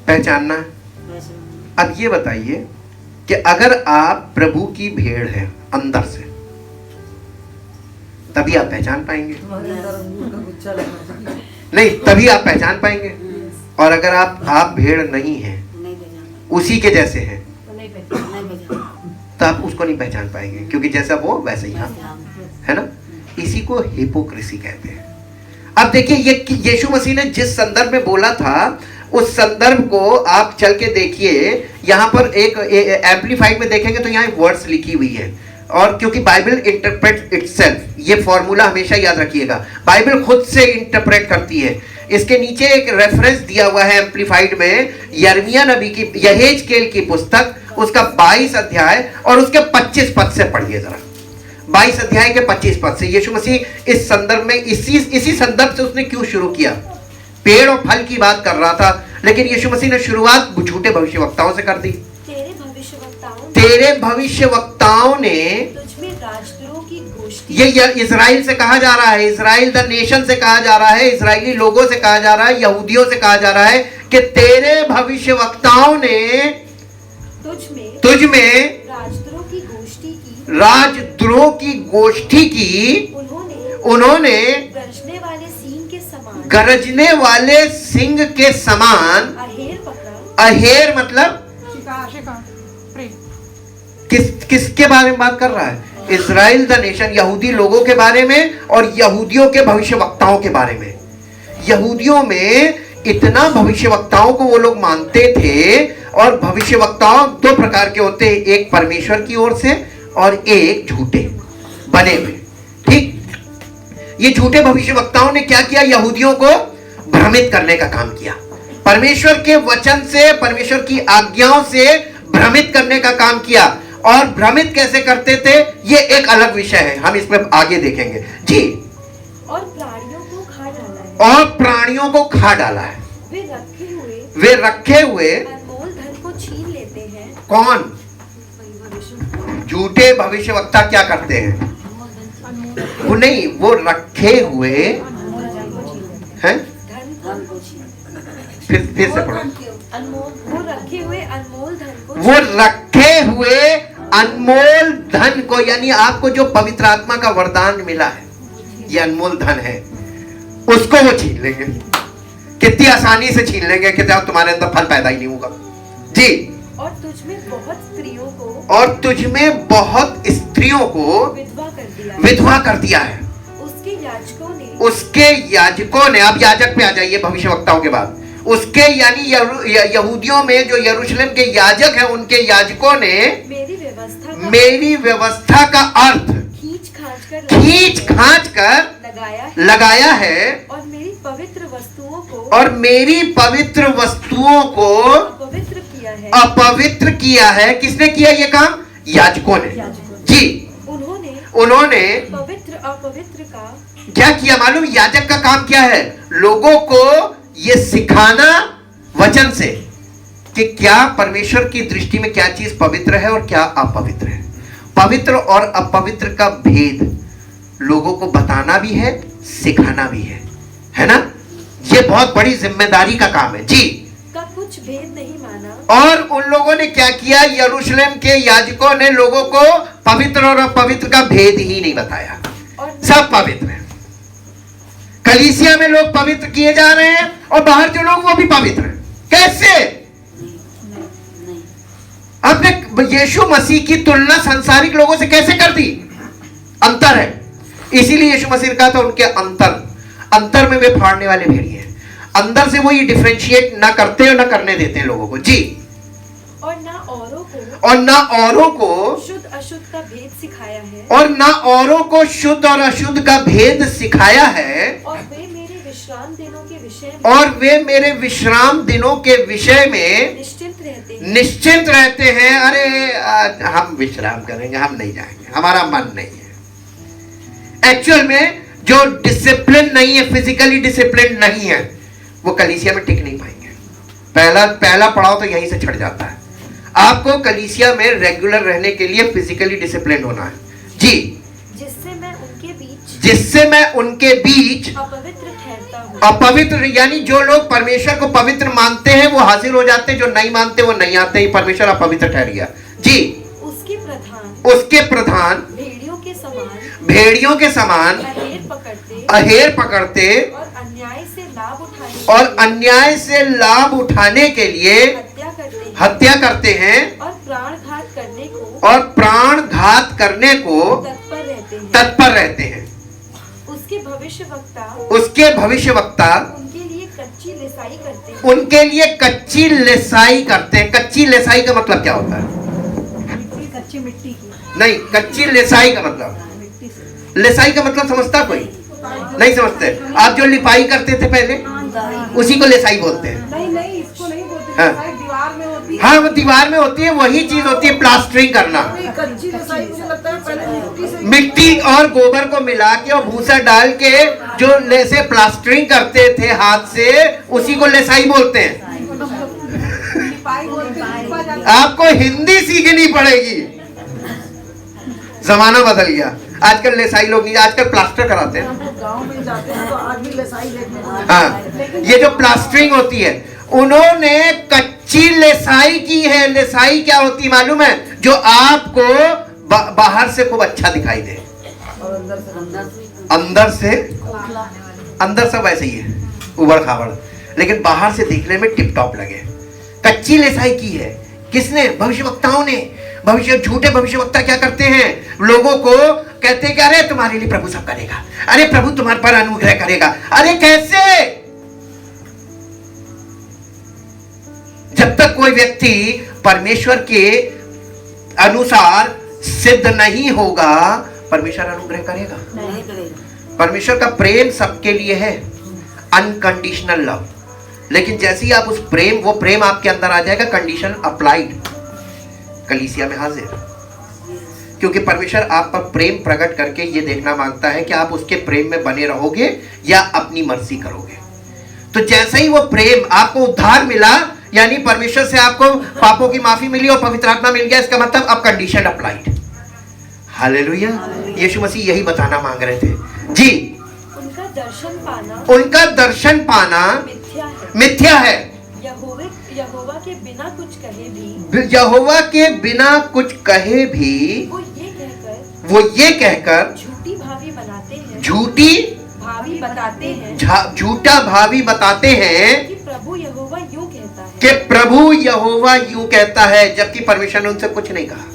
पहचानना है। अब ये बताइए कि अगर आप प्रभु की भेड़ हैं अंदर से, तभी आप पहचान पाएंगे। तुम्हारे अंदर अंगूर का गुच्छा लगा है। नहीं, तभी आप पहचान पाएंगे। और अगर आप भेड़ नहीं हैं, उसी के जैसे हैं, तो आप उसको नहीं पहचान पाएंगे, क्योंकि जैसा वो वैसे ही है ना। इसी को हिपोक्रेसी कहते हैं। अब देखिए, ये यीशु मसीह ने जिस संदर्भ में बोला था, उस संदर्भ को आप चल के देखिए। यहाँ पर एक एम्पलीफाइड में देखेंगे तो यहाँ वर्ड्स लिखी हुई है, और क्योंकि बाइबल इंटरप्रेट इटसेल्फ, ये फॉर्मूला हमेशा याद रखिएगा, बाइबल खुद से इंटरप्रेट करती है। इसके नीचे एक रेफरेंस दिया हुआ है एम्पलीफाइड में, यिर्मयाह नबी की, यहेजकेल की पुस्तक, उसका 22 अध्याय और उसके 25 पद से पढ़िए जरा। 22 अध्याय के 25 पद से यीशु मसीह इस संदर्भ में, इसी संदर्भ से उसने क्यों शुरू किया? पेड़ और फल की बात कर रहा था, लेकिन यीशु मसीह ने शुरुआत झूठे भविष्यवक्ताओं से कर दी। तेरे भविष्यवक्ताओं ने तुझमें राजद्रोह की गोष्ठी, ये इजराइल से कहा जा रहा है, इजराइल द नेशन से कहा जा रहा है, इजरायली लोगों से कहा जा रहा है, यहूदियों से कहा जा रहा है कि तेरे भविष्यवक्ताओं ने तुझ में राजद्रोह की गोष्ठी की। उन्होंने गरजने वाले सिंह के समान अहेर मतलब किसके बारे में बात कर रहा है? इजराइल द नेशन, यहूदी लोगों के बारे में और यहूदियों के भविष्यवक्ताओं के बारे में। यहूदियों में इतना भविष्यवक्ताओं को वो लोग मानते थे, और भविष्यवक्ताओं दो प्रकार के होते हैं, एक परमेश्वर की ओर से और एक झूठे बने हुए। ठीक, ये झूठे भविष्यवक्ताओं ने क्या किया? यहूदियों को भ्रमित करने का काम किया, परमेश्वर के वचन से, परमेश्वर की आज्ञाओं से भ्रमित करने का काम किया। और भ्रमित कैसे करते थे, ये एक अलग विषय है, हम इसमें आगे देखेंगे जी। और प्राणियों को खा डाला है, और प्राणियों को खा डाला है। वे रखे हुए अनमोल धन को छीन लेते हैं। कौन? झूठे भविष्यवक्ता क्या करते हैं? वो नहीं, वो रखे हुए हैं। फिर से पढ़ो। वो रखे हुए अनमोल धन को, वो रखे हुए अनमोल धन को, यानी आपको जो पवित्र आत्मा का वरदान मिला है, ये अनमोल धन है, उसको वो छीन लेंगे। कितनी आसानी से छीन लेंगे कि जब तुम्हारे अंदर फल पैदा ही नहीं होगा जी। और तुझमें बहुत स्त्रियों को, और तुझमें बहुत स्त्रियों को विधवा कर दिया है। उसके याजकों ने, अब याजक पे आ जाइए भविष्यवक्ताओं के बाद, उसके यानी यहूदियों में जो यरूशलेम के याजक हैं, उनके याजकों ने मेरी व्यवस्था का अर्थ खींच खांच कर लगाया है, और मेरी पवित्र वस्तुओं को अपवित्र किया है। किसने किया ये काम? याजकों ने जी। उन्होंने पवित्र अपवित्र का क्या किया मालूम? याजक का काम क्या है? लोगों को ये सिखाना वचन से कि क्या परमेश्वर की दृष्टि में क्या चीज पवित्र है और क्या अपवित्र है। पवित्र और अपवित्र का भेद लोगों को बताना भी है, सिखाना भी है ना। ये बहुत बड़ी जिम्मेदारी का काम है जी। का कुछ भेद नहीं माना, और उन लोगों ने क्या किया? यरूशलेम के याजकों ने लोगों को पवित्र और अपवित्र का भेद ही नहीं बताया, सब पवित्र है। कलीसिया में लोग पवित्र किए जा रहे हैं और बाहर जो लोग वो भी पवित्र हैं। कैसे? आपने यीशु मसीह की तुलना सांसारिक लोगों से कैसे कर दी? अंतर है। इसीलिए यीशु मसीह ने कहा था उनके अंतर में वे फाड़ने वाले भेड़िए हैं। अंदर से वो ये डिफरेंशिएट ना करते और ना करने देते हैं लोगों को। जी। और ना औरों को शुद्ध अशुद्ध का भेद सिखाया है। और ना औरों को शुद्ध और अशुद्ध का भेद सिखाया है। और वे मेरे विश्राम दिनों के विषय में निश्चिंत रहते हैं। अरे हम विश्राम करेंगे, हम नहीं जाएंगे, हमारा मन नहीं है। एक्चुअल में जो डिसिप्लिन नहीं है, फिजिकली डिसिप्लिन नहीं है, वो कलीसिया में टिक नहीं पाएंगे। पहला पड़ाव तो यहीं से छट जाता है। आपको कलीसिया में रेगुलर रहने के लिए फिजिकली डिसिप्लिन होना है। जी। जिससे मैं उनके बीच अपवित्र ठहरता हूँ। अपवित्र यानी जो लोग परमेश्वर को पवित्र मानते हैं वो हासिल हो जाते हैं, जो नहीं मानते वो नहीं आते ही। परमेश्वर अपवित्र ठहर गया। जी। उसके प्रधान भेड़ियों के समान अहेर पकड़ते और अन्याय से लाभ उठाने के लिए हत्या करते हैं और प्राणघात करने को तत्पर रहते हैं। उसके भविष्यवक्ता उनके लिए कच्ची लिसाई करते हैं। कच्ची लिसाई का मतलब क्या होता है? कच्ची मिट्टी की नहीं, कच्ची लिसाई का मतलब, लिसाई का मतलब समझता कोई? नहीं समझते। आप जो लिपाई करते थे पहले, उसी को लिसाई बोलते हैं। नहीं इसको नहीं बोलते। हाँ। दीवार में होती है। हाँ, वो दीवार में होती है, वही चीज होती है प्लास्टरिंग करना। कच्ची लिसाई मुझे लगता है पहले मिट्टी और गोबर को मिला के और भूसा डाल के जो लेसे प्लास्टरिंग करते थे हाथ से, उसी को लिसाई बोलते हैं। लिपाई बोलते हैं। आपको हिंदी सीखनी पड़ेगी। जमाना बदल गया। आजकल लिसाई लोग नहीं, आजकल प्लास्टर कराते हैं। हम लोग गाँव में जाते हैं तो आज भी लिसाई देखने को हाँ, ये जो प्लास्टरिंग होती है, उन्होंने कच्ची लिसाई की है। लिसाई क्या होती मालूम है? जो आपको बाहर से खूब अच्छा दिखाई दे, और अंदर सब ऐसे ही है, उबड़ खाबड़, लेकिन बाहर से दिखने में टिप टॉप लगे। कच्ची लिसाई की है किसने? भविष्यवक्ताओं ने। झूठे भविष्यवक्ता क्या करते हैं? लोगों को कहते हैं कि अरे तुम्हारे लिए प्रभु सब करेगा, अरे प्रभु तुम्हारे पर अनुग्रह करेगा। अरे कैसे? जब तक कोई व्यक्ति परमेश्वर के अनुसार सिद्ध नहीं होगा, परमेश्वर अनुग्रह करेगा? नहीं करेगा। परमेश्वर का प्रेम सबके लिए है, अनकंडीशनल लव। लेकिन जैसे ही आप वो प्रेम आपके अंदर आ जाएगा, कंडीशन अप्लाइड, कलीसिया में हाजिर। क्योंकि परमेश्वर आप पर प्रेम प्रकट करके ये देखना मांगता है कि आप उसके प्रेम में बने रहोगे या अपनी मर्जी करोगे। तो जैसे ही वो प्रेम, आपको उद्धार मिला, यानी परमेश्वर से आपको पापों की माफी मिली और पवित्र आत्मा मिल गया, इसका मतलब अब कंडीशन अप्लाइड। हालेलुया। यीशु मसीह यही बताना मांग रहे थे। जी। उनका दर्शन पाना मिथ्या है। यहोवा के बिना कुछ कहे भी वो ये कहकर झूठा भावी बताते हैं कि प्रभु यहोवा यूं कहता है, जबकि परमेश्वर ने उनसे कुछ नहीं कहा।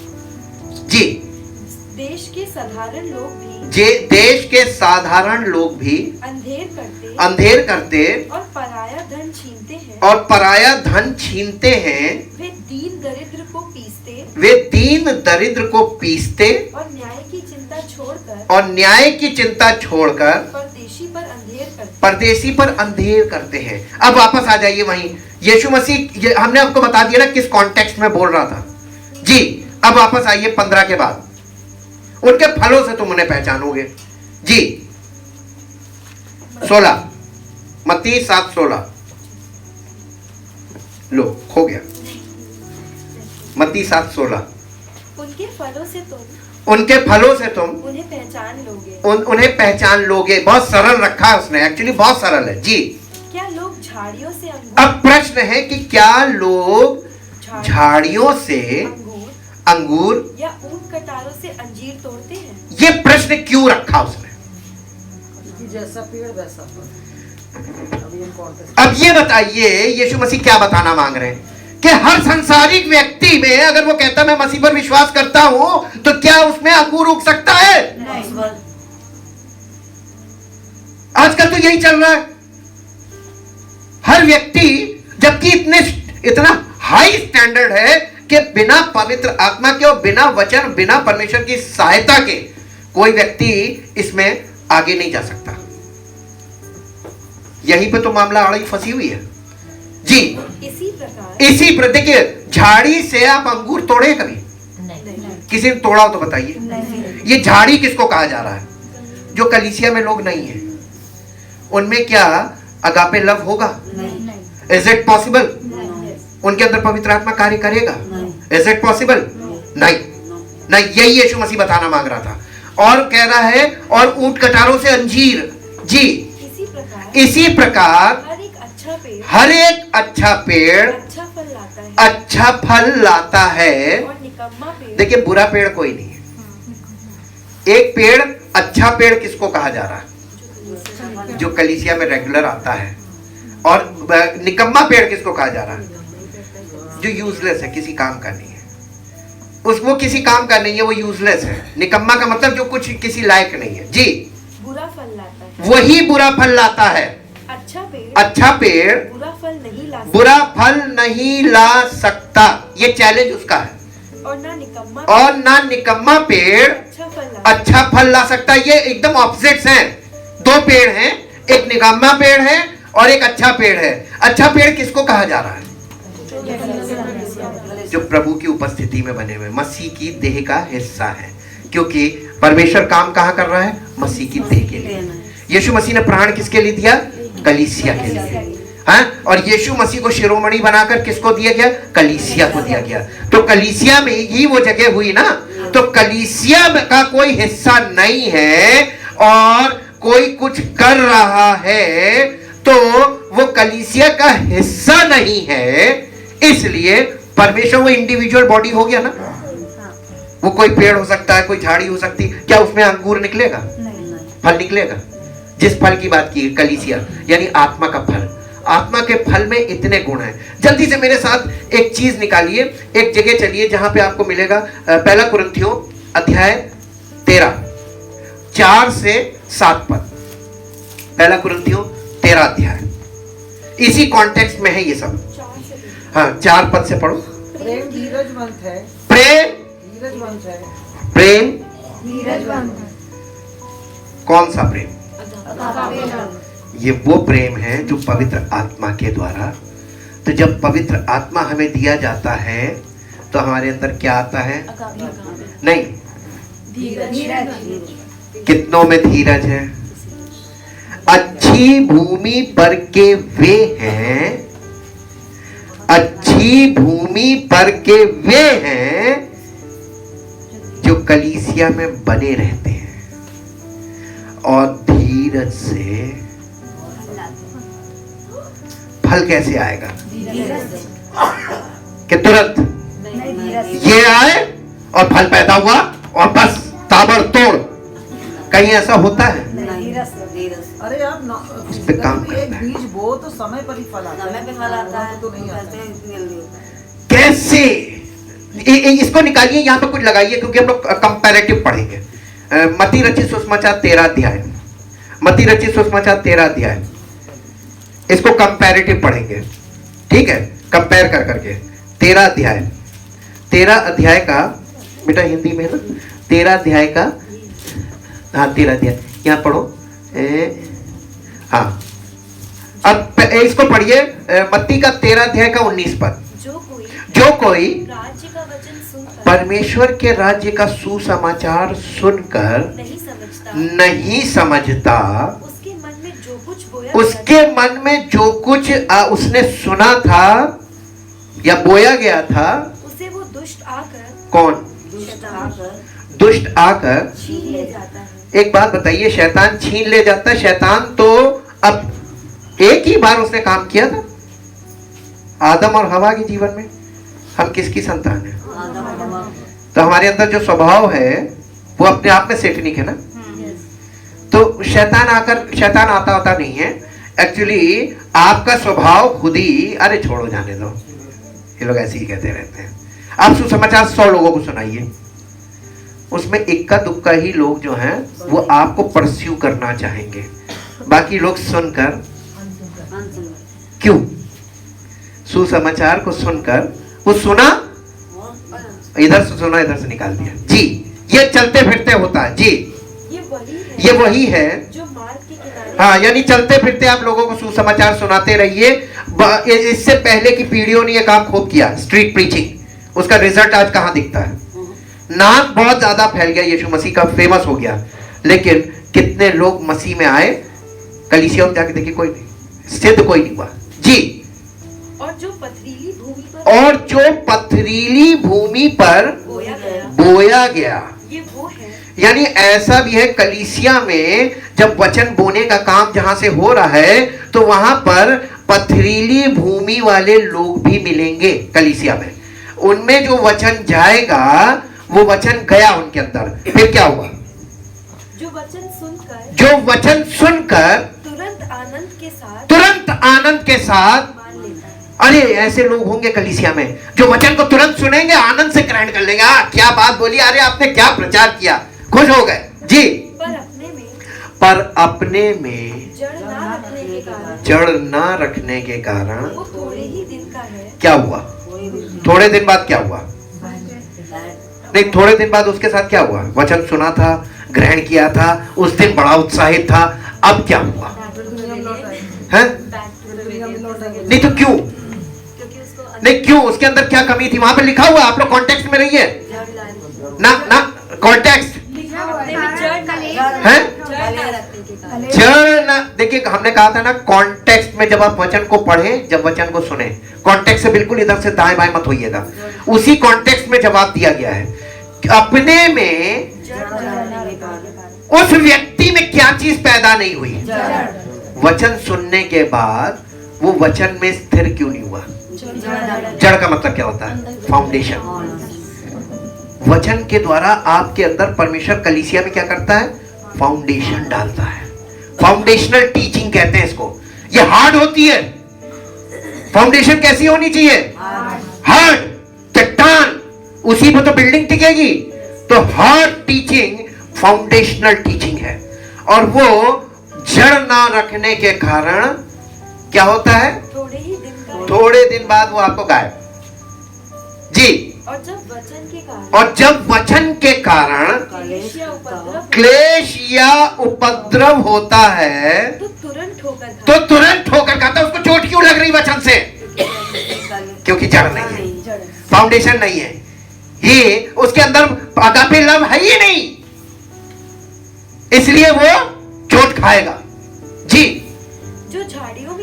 जी। देश के साधारण लोग भी अंधेर करते और पराया धन छीनते हैं। वे दीन दरिद्र को पीसते और न्याय की चिंता छोड़कर परदेशी पर अंधेर करते हैं। अब वापस आ जाइए वहीं। यीशु मसीह, हमने आपको बता दिया ना किस कॉन्टेक्स्ट में बोल रहा था। जी। अब वापस आइए 15 के बाद। उनके फलों से तुम उन्हें पहचानोगे। जी। 16, मत्ती 7:16। लो, खो गया। मत्ती 7:16। उनके फलों से तुम उन्हें पहचान लोगे। बहुत सरल रखा है उसने, एक्चुअली बहुत सरल है। जी। क्या लोग झाड़ियों से अब प्रश्न है कि क्या लोग झाड़ियों से अंगूर या ऊंट कटारों से अंजीर तोड़ते हैं? ये प्रश्न क्यों रखा उसने? जैसा पेड़ वैसा फल। अब ये बताइए यीशु मसीह क्या बताना मांग रहे हैं? कि हर संसारिक व्यक्ति में अगर वो कहता मैं मसीह पर विश्वास करता हूं तो क्या उसमें अंगूर उग सकता है? आजकल तो यही चल रहा है। हर व्यक्ति, जबकि इतना हाई स्टैंडर्ड है कि बिना पवित्र आत्मा के और बिना वचन, बिना परमेश्वर की सहायता के कोई व्यक्ति इसमें आगे नहीं जा सकता। यहीं पे तो मामला आड़ी फंसी हुई है जी। इसी प्रकार देखिए, झाड़ी से आप अंगूर तोड़े कभी? किसी ने तोड़ा हो तो बताइए। ये झाड़ी किसको कहा जा रहा है? जो कलीसिया में लोग नहीं है उनमें क्या अगापे लव होगा? Is it possible? उनके अंदर पवित्र आत्मा कार्य करेगा? Is it possible? नहीं नहीं, यही यीशु मसीह बताना मांग रहा था। और कह रहा है और ऊंट कटारों से अंजीर जी। इसी प्रकार हर एक अच्छा पेड़ अच्छा फल लाता है। देखिए, बुरा पेड़ कोई नहीं है। एक पेड़, अच्छा पेड़ किसको कहा जा रहा है? जो कलीसिया में रेगुलर आता है। और निकम्मा पेड़ किसको कहा जा रहा है? जो यूजलेस है, किसी काम का नहीं है। वो किसी काम का नहीं है, वो यूजलेस है। निकम्मा का मतलब जो कुछ किसी लायक नहीं है जी। बुरा फल लाता है, वही बुरा फल लाता है। अच्छा पेड़ बुरा फल नहीं ला सकता, ये चैलेंज उसका है। और ना निकम्मा पेड़ अच्छा फल ला सकता। ये एकदम ऑपोजिट्स हैं। दो पेड़ हैं, एक निकम्मा पेड़ है और एक अच्छा पेड़ है। अच्छा पेड़ किसको कहा जा रहा है? जो प्रभु की उपस्थिति में बने हुए, मसीह की देह का हिस्सा है। क्योंकि परमेश्वर काम कहाँ कर रहा है? मसीह की देह के लिए। यीशु मसीह ने प्राण किसके लिए दिया? कलीसिया के लिए। हाँ, और यीशु मसीह को शिरोमणि बनाकर किसको दिया गया? कलीसिया को दिया गया। तो कलीसिया में ही वो जगह हुई ना। तो कलीसिया का कोई हिस्सा नहीं है और कोई कुछ कर रहा है तो वो कलीसिया का हिस्सा नहीं है। इसलिए परमेश्वर वो इंडिविजुअल बॉडी हो गया ना। वो कोई पेड़ हो सकता है, कोई झाड़ी हो सकती है। क्या उसमें अंगूर निकलेगा? फल निकलेगा? जिस फल की बात की कलीसिया, यानी आत्मा का फल। आत्मा के फल में इतने गुण हैं। जल्दी से मेरे साथ एक चीज निकालिए, एक जगह चलिए जहां पे आपको मिलेगा पहला कुरिन्थियों अध्याय 13 4 से 7 पद। पहला कुरिन्थियों 13 अध्याय, इसी कॉन्टेक्स्ट में है ये सब। हाँ, 4 पद से पढ़ो। प्रेम धीरजवंत है। प्रेम धीरजवंत है। प्रेम धीरजवंत कौन सा प्रेम? ये वो प्रेम है जो पवित्र आत्मा के द्वारा। तो जब पवित्र आत्मा हमें दिया जाता है तो हमारे अंदर क्या आता है? नहीं, कितनों में धीरज है? अच्छी भूमि पर के वे हैं, अच्छी भूमि पर के वे हैं जो कलीसिया में बने रहते हैं और धीरज से। फल कैसे आएगा? कि तुरंत ये आए और फल पैदा हुआ और बस ताबड़तोड़? कहीं ऐसा होता है? अरे यार इस पे काम एक बीज बो तो समय पर ही फल आता है। तो नहीं आता। कैसे? इसको निकालिए, यहां पे कुछ लगाइए क्योंकि हम लोग कंपैरेटिव पढ़ेंगे। मत्ती रचित सुसमाचार 13 अध्याय, मत्ती रचित सुसमाचार 13 अध्याय, इसको कंपैरेटिव पढ़ेंगे। ठीक है, कंपेयर कर करके 13 अध्याय, 13 अध्याय का बेटा हिंदी में ना 13 अध्याय का, हाँ 13 अध्याय यहाँ पढ़ो। हाँ, अब इसको पढ़िए, मत्ती का 13 अध्याय का 19 पद। जो कोई परमेश्वर के राज्य का सुसमाचार सुनकर नहीं समझता, उसके मन में जो कुछ उसने सुना था या बोया गया था, उसे वो दुष्ट आकर, कौन? दुष्ट आकर छीन ले जाता है। एक बात बताइए, शैतान छीन ले जाता है? शैतान तो अब एक ही बार उसने काम किया था आदम और हवा के जीवन में। हम किसकी संतान है? तो हमारे अंदर जो स्वभाव है वो अपने आप में सेठनिक है ना। तो शैतान आता होता नहीं है। एक्चुअली आपका स्वभाव खुद ही, अरे छोड़ो जाने दो, ये लोग ऐसे ही कहते रहते हैं। आप सुसमाचार 100 लोगों को सुनाइए, उसमें इक्का दुक्का ही लोग जो हैं वो आपको परस्यू करना चाहेंगे, बाकी लोग सुनकर क्यों? सुसमाचार को सुनकर वो सुना, इधर से सुना इधर से निकाल दिया। जी, ये चलते फिरते होता है। जी, ये वही है जो मार्ग के किनारे। हाँ, यानी चलते फिरते आप लोगों को सुसमाचार सुनाते रहिए। इससे पहले की पीढ़ियों ने यह काम खूब किया, स्ट्रीट प्रीचिंग। उसका रिजल्ट आज कहां दिखता है? नाम बहुत ज्यादा फैल गया, यीशु मसीह का फेमस हो गया, लेकिन कितने लोग मसीह में आए? कलीसिया में जाके देखिए, कोई नहीं, सिद्ध कोई नहीं हुआ। जी, और जो पथरीली भूमि पर बोया गया, ये वो है। यानी ऐसा भी है कलीसिया में, जब वचन बोने का काम जहां से हो रहा है तो वहां पर पथरीली भूमि वाले लोग भी मिलेंगे कलीसिया में। उनमें जो वचन जाएगा वो वचन गया उनके अंदर, फिर क्या हुआ? जो वचन सुनकर तुरंत आनंद के साथ मान लेता है। अरे ऐसे लोग होंगे कलीसिया में जो वचन को तुरंत सुनेंगे, आनंद से ग्रहण कर लेंगे। क्या बात बोली, अरे आपने क्या प्रचार किया, खुश हो गए। जी, पर अपने में जड़ ना रखने के कारण वो थोड़े ही दिन का है। क्या हुआ? थोड़े दिन बाद क्या हुआ? नहीं, थोड़े दिन बाद उसके साथ क्या हुआ? वचन सुना था, ग्रहण किया था, उस दिन बड़ा उत्साहित था, अब क्या हुआ है? नहीं तो क्यों? नहीं क्यों? उसके अंदर क्या कमी थी? वहां पे लिखा हुआ, आप लोग कॉन्टेक्स्ट में रहिए ना, कॉन्टेक्स्ट है। जड़ ना, देखिए हमने कहा था ना, कॉन्टेक्स्ट में जब आप वचन को पढ़ें, जब वचन को सुने, कॉन्टेक्स्ट से बिल्कुल इधर से दाएं बाएं मत होइएगा, उसी कॉन्टेक्स्ट में जवाब दिया गया है। अपने में उस व्यक्ति में क्या चीज पैदा नहीं हुई? वचन सुनने के बाद वो वचन में स्थिर क्यों नहीं हुआ? जड़ का मतलब क्या होता है? फाउंडेशन। वचन के द्वारा आपके अंदर परमेश्वर कलीसिया में क्या करता है? फाउंडेशन डालता है। फाउंडेशनल टीचिंग कहते हैं इसको। ये हार्ड होती है। फाउंडेशन कैसी होनी चाहिए? हार्ड, चट्टान, उसी पर तो बिल्डिंग टिकेगी। तो हार्ड टीचिंग फाउंडेशनल टीचिंग है, और वो जड़ ना रखने के कारण क्या होता है? थोड़े दिन बाद वो आपको गायब। जी, और जब वचन के कारण क्लेश या उपद्रव होता है तो तुरंत ठोकर खाता। उसको चोट क्यों लग रही वचन से? क्योंकि जड़ नहीं है, फाउंडेशन नहीं है। ये उसके अंदर अगापे लव है ही नहीं, इसलिए वो चोट खाएगा। जी, जो झाड़ियों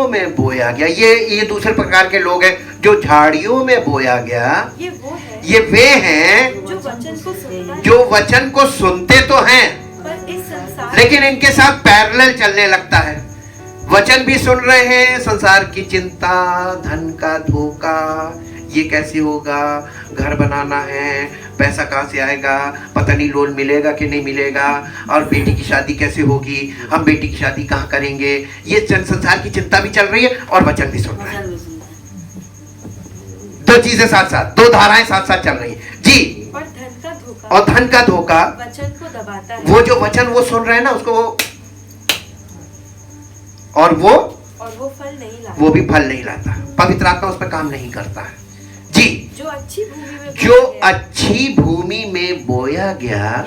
में बोया गया, ये दूसरे प्रकार के लोग हैं। जो झाड़ियों में बोया गया, ये वे हैं जो वचन को सुनते तो हैं, लेकिन इनके साथ पैरेलल चलने लगता है। वचन भी सुन रहे हैं, संसार की चिंता, धन का धोखा, ये कैसे होगा, घर बनाना है, पैसा कहाँ से आएगा, पता नहीं लोन मिलेगा कि नहीं मिलेगा, और बेटी की शादी कैसे होगी, हम बेटी की शादी कहाँ करेंगे, ये संसार की चिंता भी चल रही है और वचन भी सुन रहा है। दो चीजें साथ साथ, दो धाराएं साथ साथ चल रही है। जी, और धन का धोखा वचन को दबाता है। वो जो वचन वो सुन रहे हैं ना, उसको और वो फल नहीं लाता, वो भी फल नहीं लाता। पवित्र आत्मा उस पर काम नहीं करता है। जी, जो अच्छी भूमि में बोया गया,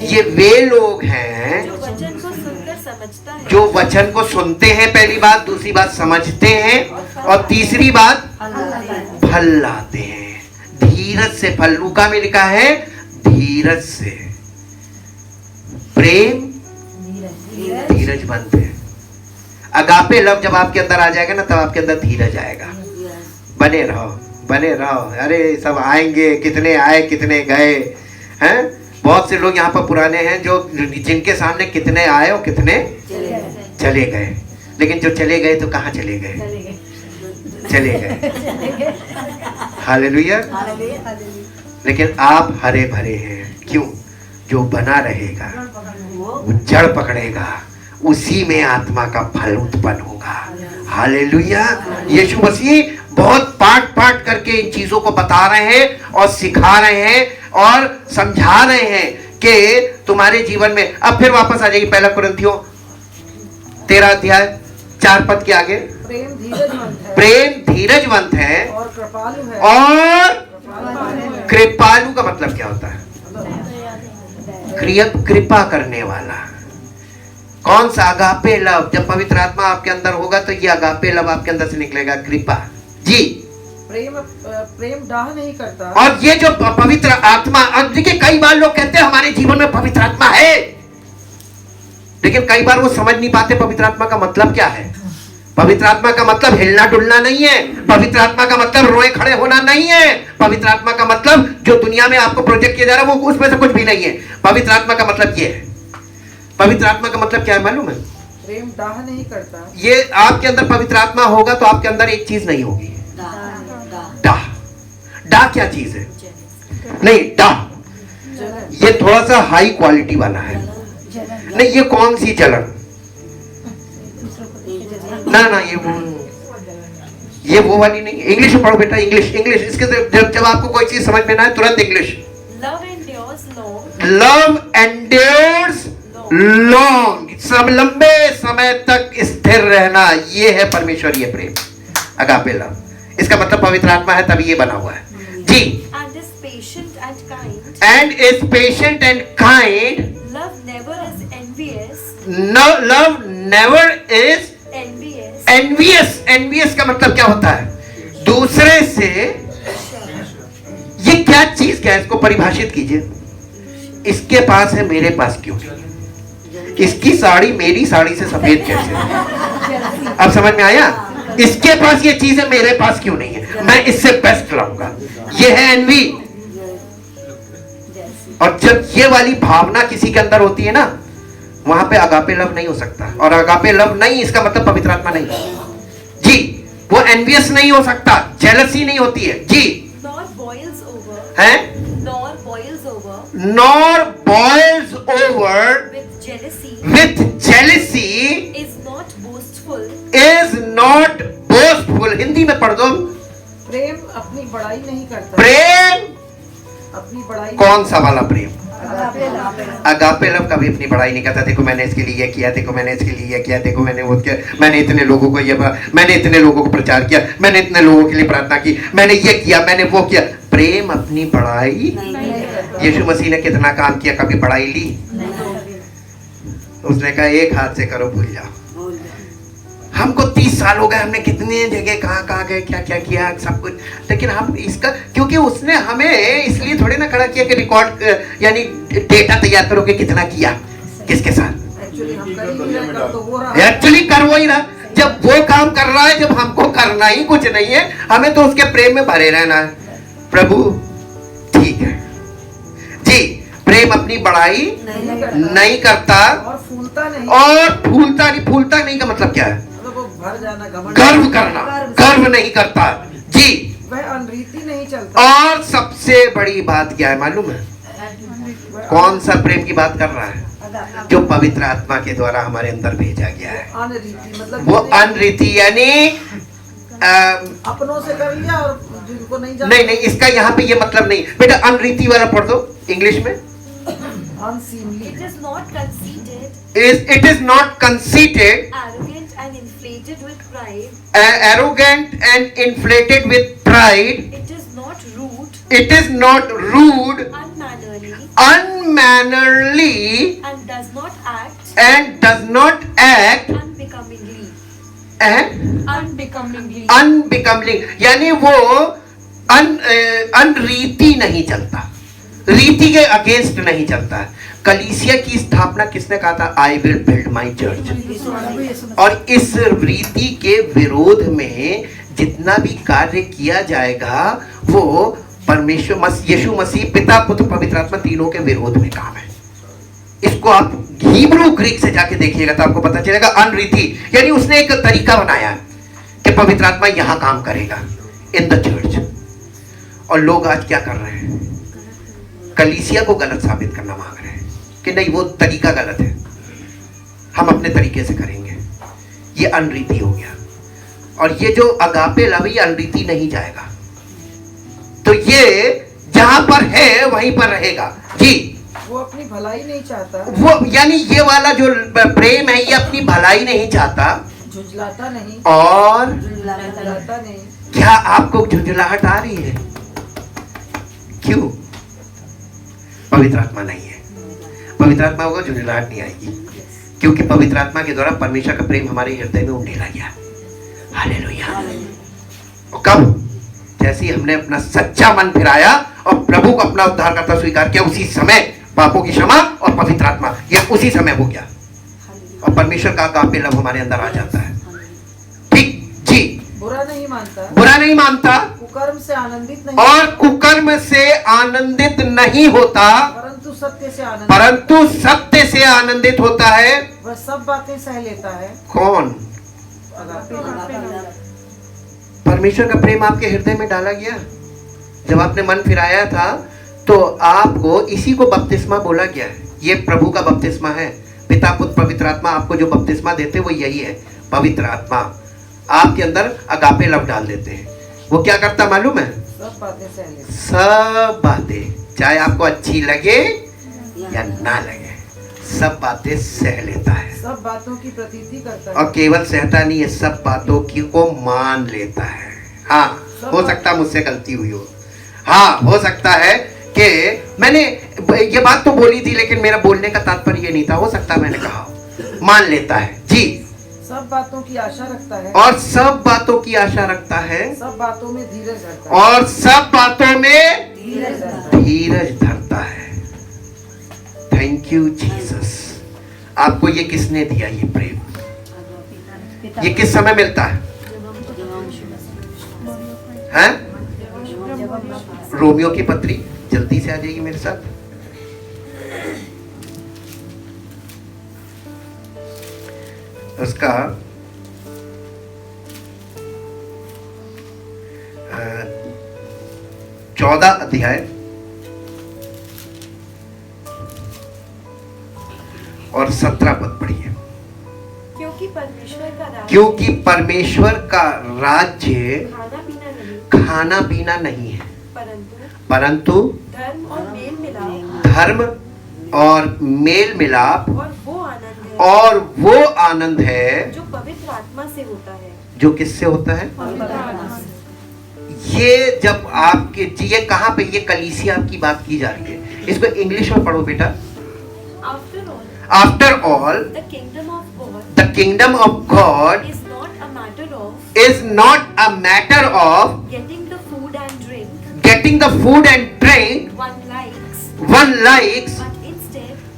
ये वे लोग हैं जो वचन को सुनकर समझता है, जो वचन को सुनते हैं, पहली बात, दूसरी बात समझते हैं, और तीसरी बात फल लाते हैं। धीरज से फल, लूका में लिखा है धीरज से। प्रेम धीरज बनते हैं। अगापे लव जब आपके अंदर आ जाएगा ना, तब आपके अंदर धीरज आएगा। बने रहो। अरे सब आएंगे, कितने आए कितने गए हैं। बहुत से लोग यहाँ पर पुराने हैं जो जिनके सामने कितने आए और कितने चले गए, लेकिन जो चले गए तो कहाँ चले गए? चले गए। हालेलुया। लेकिन आप हरे भरे हैं। क्यों? जो बना रहेगा वो जड़ पकड़ेगा, उसी में आत्मा का फल उत्पन्न होगा। हालेलुया। यीशु मसीह बहुत पाठ पाठ करके इन चीजों को बता रहे हैं और सिखा रहे हैं और समझा रहे हैं कि तुम्हारे जीवन में। अब फिर वापस आ जाइए 1 कुरिन्थियों 13 अध्याय 4 पद के आगे। प्रेम धीरजवंत है, प्रेम धीरजवंत है और कृपालु है, और कृपालु है। कृपालु का मतलब क्या होता है? कृपा करने वाला। कौन सा? Agape love. जब पवित्र आत्मा आपके अंदर होगा तो ये अगापे लव आपके अंदर से निकलेगा, कृपा। जी। प्रेम डाह नहीं करता। और ये जो पवित्र आत्मा, अब देखिए कई बार लोग कहते हैं हमारे जीवन में पवित्र आत्मा है, लेकिन कई बार वो समझ नहीं पाते पवित्र आत्मा का मतलब क्या है। पवित्र आत्मा का मतलब हिलना डुलना नहीं है। पवित्र आत्मा का मतलब रोए खड़े होना नहीं है। पवित्र आत्मा का मतलब जो दुनिया में आपको प्रोजेक्ट किया जा रहा है वो उसमें से कुछ भी नहीं है। पवित्र आत्मा का मतलब ये है। पवित्र आत्मा का मतलब क्या है मालूम है? प्रेम डाह नहीं करता। ये आपके अंदर पवित्र आत्मा होगा तो आपके अंदर एक चीज नहीं होगी, डाह। डाह क्या चीज है? नहीं, डाह ये थोड़ा सा हाई क्वालिटी वाला है। नहीं, ये कौन सी जलन? ना ये वो वाली नहीं। इंग्लिश में पढ़ो बेटा, इंग्लिश। इसके जब आपको कोई चीज समझ में ना है तुरंत इंग्लिश। लव एंड्योर्स लॉन्ग, सब लंबे समय तक स्थिर रहना, ये है परमेश्वर, ये प्रेम, अगापे लव। इसका मतलब पवित्र आत्मा है तभी ये बना हुआ है। जी। And is patient and kind. And is patient and kind. Love never is envious. No, love never is Envious. envious. Envious का मतलब क्या होता है? दूसरे से, ये क्या चीज क्या है? इसको परिभाषित कीजिए। इसके पास है मेरे पास क्यों? इसकी साड़ी मेरी साड़ी से सफेद कैसे? अब समझ में आया? इसके पास ये चीज है, मेरे पास क्यों नहीं है? मैं इससे बेस्ट लाऊंगा। ये है एनवी। और जब ये वाली भावना किसी के अंदर होती है ना, वहां पे अगापे लव नहीं हो सकता। और अगापे लव नहीं, इसका मतलब पवित्र आत्मा नहीं। जी। वो एनवियस नहीं हो सकता, जेलसी नहीं होती है। जी। Nor boils over. है? Nor boils over. Nor boils over With jealousy. with jealousy. Is not boastful. Is not boastful. Hindi में पढ़ दो। प्रेम अपनी बड़ाई नहीं करता। प्रेम अपनी बड़ाई। कौन सा वाला प्रेम? अगापे लव कभी अपनी बड़ाई नहीं करता। देखो मैंने इसके लिए ये किया, देखो मैंने इसके लिए ये किया, देखो मैंने वो किया, मैंने इतने लोगों को ये, मैंने इतने लोगों को प्रचार किया, मैंने इतने लोगों के लिए प्रार्थना की, मैंने ये किया, मैंने वो किया। प्रेम अपनी बड़ाई। यीशु मसीह ने कितना काम किया, कभी बड़ाई ली? उसने कहा एक हाथ से करो, भूल जाओ। हमको 30 साल हो गए, हमने कितने जगह कहाँ गए, क्या क्या किया, सब कुछ, लेकिन हम इसका, क्योंकि उसने हमें इसलिए थोड़े ना खड़ा किया कि रिकॉर्ड यानी डेटा तैयार करो कि कितना किया, किसके साथ। एक्चुअली हम कर ही नहीं रहे, कर तो वो रहा। एक्चुअली कर वो ही रहा। जब वो काम कर रहा है, जब हमको करना ही कुछ नहीं है, हमें तो उसके प्रेम में भरे रहना है। प्रभु ठीक है जी। प्रेम अपनी बड़ाई नहीं करता और फूलता नहीं। और फूलता नहीं। फूलता नहीं का मतलब क्या है? भर जाना, घमंड, गर्व करना। गर्व नहीं करता। जी। वह अनरीति नहीं चलता। और सबसे बड़ी बात क्या है मालूम है? कौन सा प्रेम की बात कर रहा है? जो पवित्र आत्मा के द्वारा हमारे अंदर भेजा गया है। अनरीति मतलब वो अनरीति यानी अपनों से कर लिया और जिनको नहीं जानता। नहीं, इसका यहाँ पे ये मतलब नहीं बेटा। अनरीति वाला पढ़ दो इंग्लिश में। अनसीमली। It is not conceited. It is not conceited. Arrogant and inflated with pride. Arrogant and inflated with pride. It is not rude. It is not rude. Unmannerly. Unmannerly. And does not act. And does not act. Unbecomingly. Unbecomingly. Unbecomingly यानी वो अनरीति नहीं चलता, रीति के अगेंस्ट नहीं चलता है। कलीसिया की स्थापना किसने कहा था? I will build my church. और इस रीति के विरोध में जितना भी कार्य किया जाएगा वो परमेश्वर यीशु मसीह, पिता, पुत्र, पवित्र आत्मा तीनों के विरोध में काम है। इसको आप हिब्रू ग्रीक से जाके देखिएगा तो आपको पता चलेगा। अनरीति यानी उसने एक तरीका बनाया है कि पवित्र आत्मा यहां काम करेगा इन द चर्च। और लोग आज क्या कर रहे हैं? कलीसिया को गलत साबित करना मांग रहे हैं कि नहीं वो तरीका गलत है, हम अपने तरीके से करेंगे। ये अनरीति हो गया। और ये जो अगापे लव ये अनरीति नहीं जाएगा। तो ये जहां पर है वहीं पर रहेगा। जी, वो अपनी भलाई नहीं चाहता, वो यानी ये वाला जो प्रेम है ये अपनी भलाई नहीं चाहता झुंझलाता नहीं, और झुंझलाता नहीं। क्या आपको झुंझलाहट आ रही है? क्यों? पवित्र आत्मा नहीं है। पवित्र आत्मा होगा झुंझलाहट नहीं आएगी, क्योंकि पवित्र आत्मा के द्वारा परमेश्वर का प्रेम हमारे हृदय में उंडेला गया। हालेलुया। और कब? जैसे ही हमने अपना सच्चा मन फिराया और प्रभु को अपना उद्धारकर्ता स्वीकार किया, उसी समय पापों की क्षमा और पवित्र आत्मा यह उसी समय हो गया और परमेश्वर का अगापे लव हमारे अंदर आ जाता है। ठीक जी। बुरा नहीं मानता, बुरा नहीं मानता कुकर्म से आनंदित नहीं, और कुकर्म से आनंदित नहीं होता, परंतु सत्य से आनंदित, परंतु सत्य से आनंदित होता है। वह सब बातें सह लेता है। कौन? Agape love. परमेश्वर का प्रेम आपके हृदय में डाला गया। जब आपने मन फिराया था तो आपको इसी को बपतिस्मा बोला गया है। ये प्रभु का बपतिस्मा है। पिता पुत्र पवित्र आत्मा आपको जो बपतिस्मा देते वो यही है। पवित्र आत्मा आपके अंदर अगापे लव डाल देते हैं। वो क्या करता मालूम है? सब बातें सह लेता है। सब बातें, चाहे आपको अच्छी लगे या ना लगे, सब बातें सह लेता है। सब बातों की प्रतीति करता है। और केवल सहता नहीं है, सब बातों की को मान लेता है। हाँ, हो सकता है मुझसे गलती हुई हो। हाँ, हो सकता है कि मैंने ये बात तो बोली थी लेकिन मेरा बोलने का तात्पर्य ये नहीं था। हो सकता है मैंने कहा, मान लेता है। जी। सब बातों की आशा रखता है, और सब बातों की आशा रखता है, सब बातों में धीरज रखता है, और सब बातों में धीरज रखता है। धीरज धरता है। Thank you Jesus. आपको ये किसने दिया ये प्रेम? ये किस समय मिलता है? हैं? रोमियो की पत्री जल्दी से आ जाएगी मेरे साथ। उसका 14 अध्याय और 17 पद पढ़िए। क्योंकि परमेश्वर का राज्य क्योंकि परमेश्वर का राज्य खाना पीना नहीं है, परंतु परंतु धर्म और मेल मिलाप धर्म और मेल मिलाप और वो और आनंद है वो आनंद है जो पवित्र आत्मा से होता है। जो किससे होता है? पवित्र आत्मा से। ये जब आपके जी, ये कहाँ पे ये कलीसिया की बात की जा रही है। इसको इंग्लिश में पढ़ो बेटा। After all, the kingdom of God the kingdom of God is not a matter of is not a matter of getting the food and drink getting the food and drink one likes,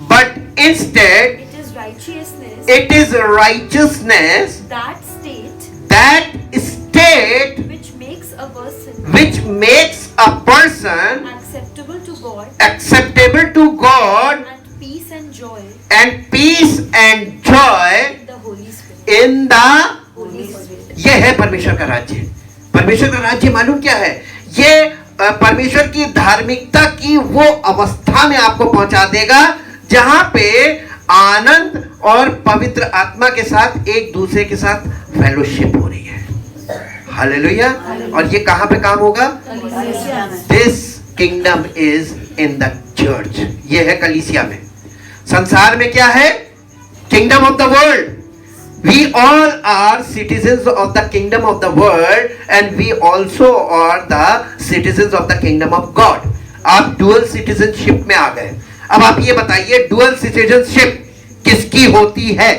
but instead it is righteousness it is righteousness that state which makes a person acceptable to God and peace and joy in the Holy Spirit. in the Holy Spirit. ये है परमेश्वर का राज्य। परमेश्वर का राज्य मालूम क्या है? ये परमेश्वर की धार्मिकता की वो अवस्था में आपको पहुंचा देगा जहां पे आनंद और पवित्र आत्मा के साथ एक दूसरे के साथ फेलोशिप हो रही है। हालेलुया। और ये कहां पे काम होगा? This kingdom is in the church. ये है कलीसिया में। संसार में क्या है? Kingdom of the world. We all are citizens of the kingdom of the world and we also are the citizens of the kingdom of God. आप dual citizenship में आ गए। अब आप ये बताइए dual citizenship किसकी होती है?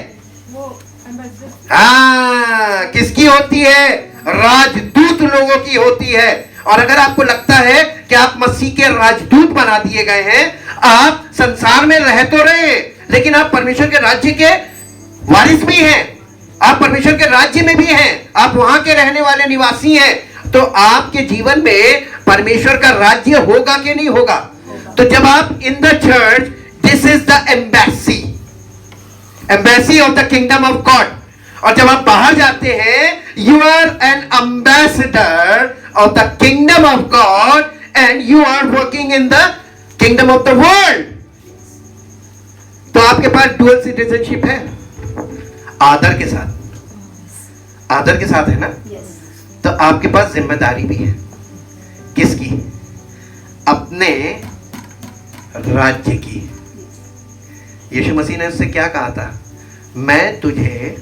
हाँ, किसकी होती है? राजदूत लोगों की होती है। और अगर आपको लगता है कि आप मसीह के राजदूत बना दिए गए हैं, आप संसार में रह तो रहे लेकिन आप परमेश्वर के राज्य के वारिस भी हैं। आप परमेश्वर के राज्य में भी हैं, आप वहां के रहने वाले निवासी हैं। तो आपके जीवन में परमेश्वर का राज्य होगा कि नहीं होगा? तो जब आप in the church, this is the embassy of the kingdom of God. और जब आप बाहर जाते हैं, you are an ambassador of the kingdom of God and you are working in the kingdom of the world. तो आपके पास डुअल सिटीजनशिप है। आदर के साथ है ना? तो आपके पास जिम्मेदारी भी है। किसकी? अपने राज्य की। यीशु मसीह ने उससे क्या कहा था? मैं तुझे,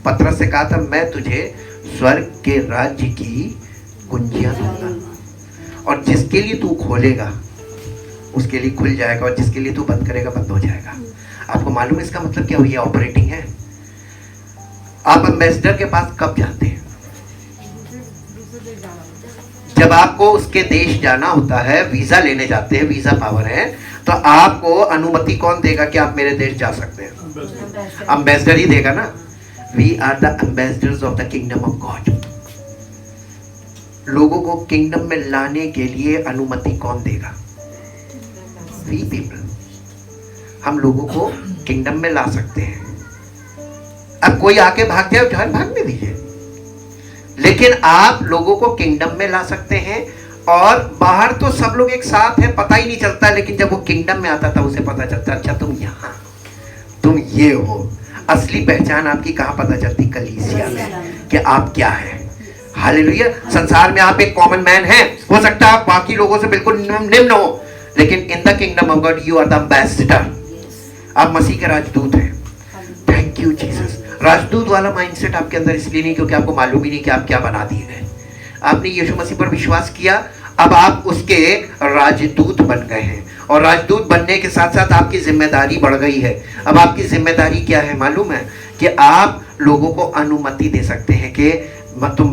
पतरस से कहा था, मैं तुझे स्वर्ग के राज्य की कुंजियां दूंगा, और जिसके लिए तू खोलेगा उसके लिए खुल जाएगा, और जिसके लिए तू बंद करेगा बंद हो जाएगा। आपको मालूम है इसका मतलब क्या हुआ? ये ऑपरेटिंग है। आप एम्बेसडर के पास कब जाते हैं? जब आपको उसके देश जाना होता है, वीजा लेने जाते हैं, वीजा पावर है, तो आपको अनुमति कौन देगा कि आप मेरे देश जा सकते हैं? एम्बेसडर ही देगा ना। We are the ambassadors of the kingdom of God. लोगों को किंगडम में लाने के लिए अनुमति कौन देगा? We people. हम लोगों को किंगडम में ला सकते हैं। अब कोई आके भाग जाए, जान भागने दीजिए, लेकिन आप लोगों को किंगडम में ला सकते हैं। और बाहर तो सब लोग एक साथ हैं, पता ही नहीं चलता, लेकिन जब वो किंगडम में आता था उसे पता चलता, अच्छा तुम यहाँ, तुम ये हो। असली पहचान आपकी कहाँ पता चलती? कलीसिया में, कि आप क्या है। हालेलुया। संसार में आप एक कॉमन मैन हैं, हो सकता है आप बाकी लोगों से बिल्कुल निम्न हो, लेकिन in the kingdom of God you are the ambassador. आप मसीह के राजदूत हैं। Thank you Jesus. राजदूत वाला माइंडसेट आपके अंदर इसलिए नहीं क्योंकि आपको मालूम ही नहीं कि आप क्या बना दिए गए। आपने यीशु मसीह पर विश्वास किया, अब आप उसके राजदूत बन गए हैं, और राजदूत बनने के साथ साथ आपकी जिम्मेदारी बढ़ गई है। अब आपकी जिम्मेदारी क्या है मालूम है? कि आप लोगों को अनुमति दे सकते हैं कि तुम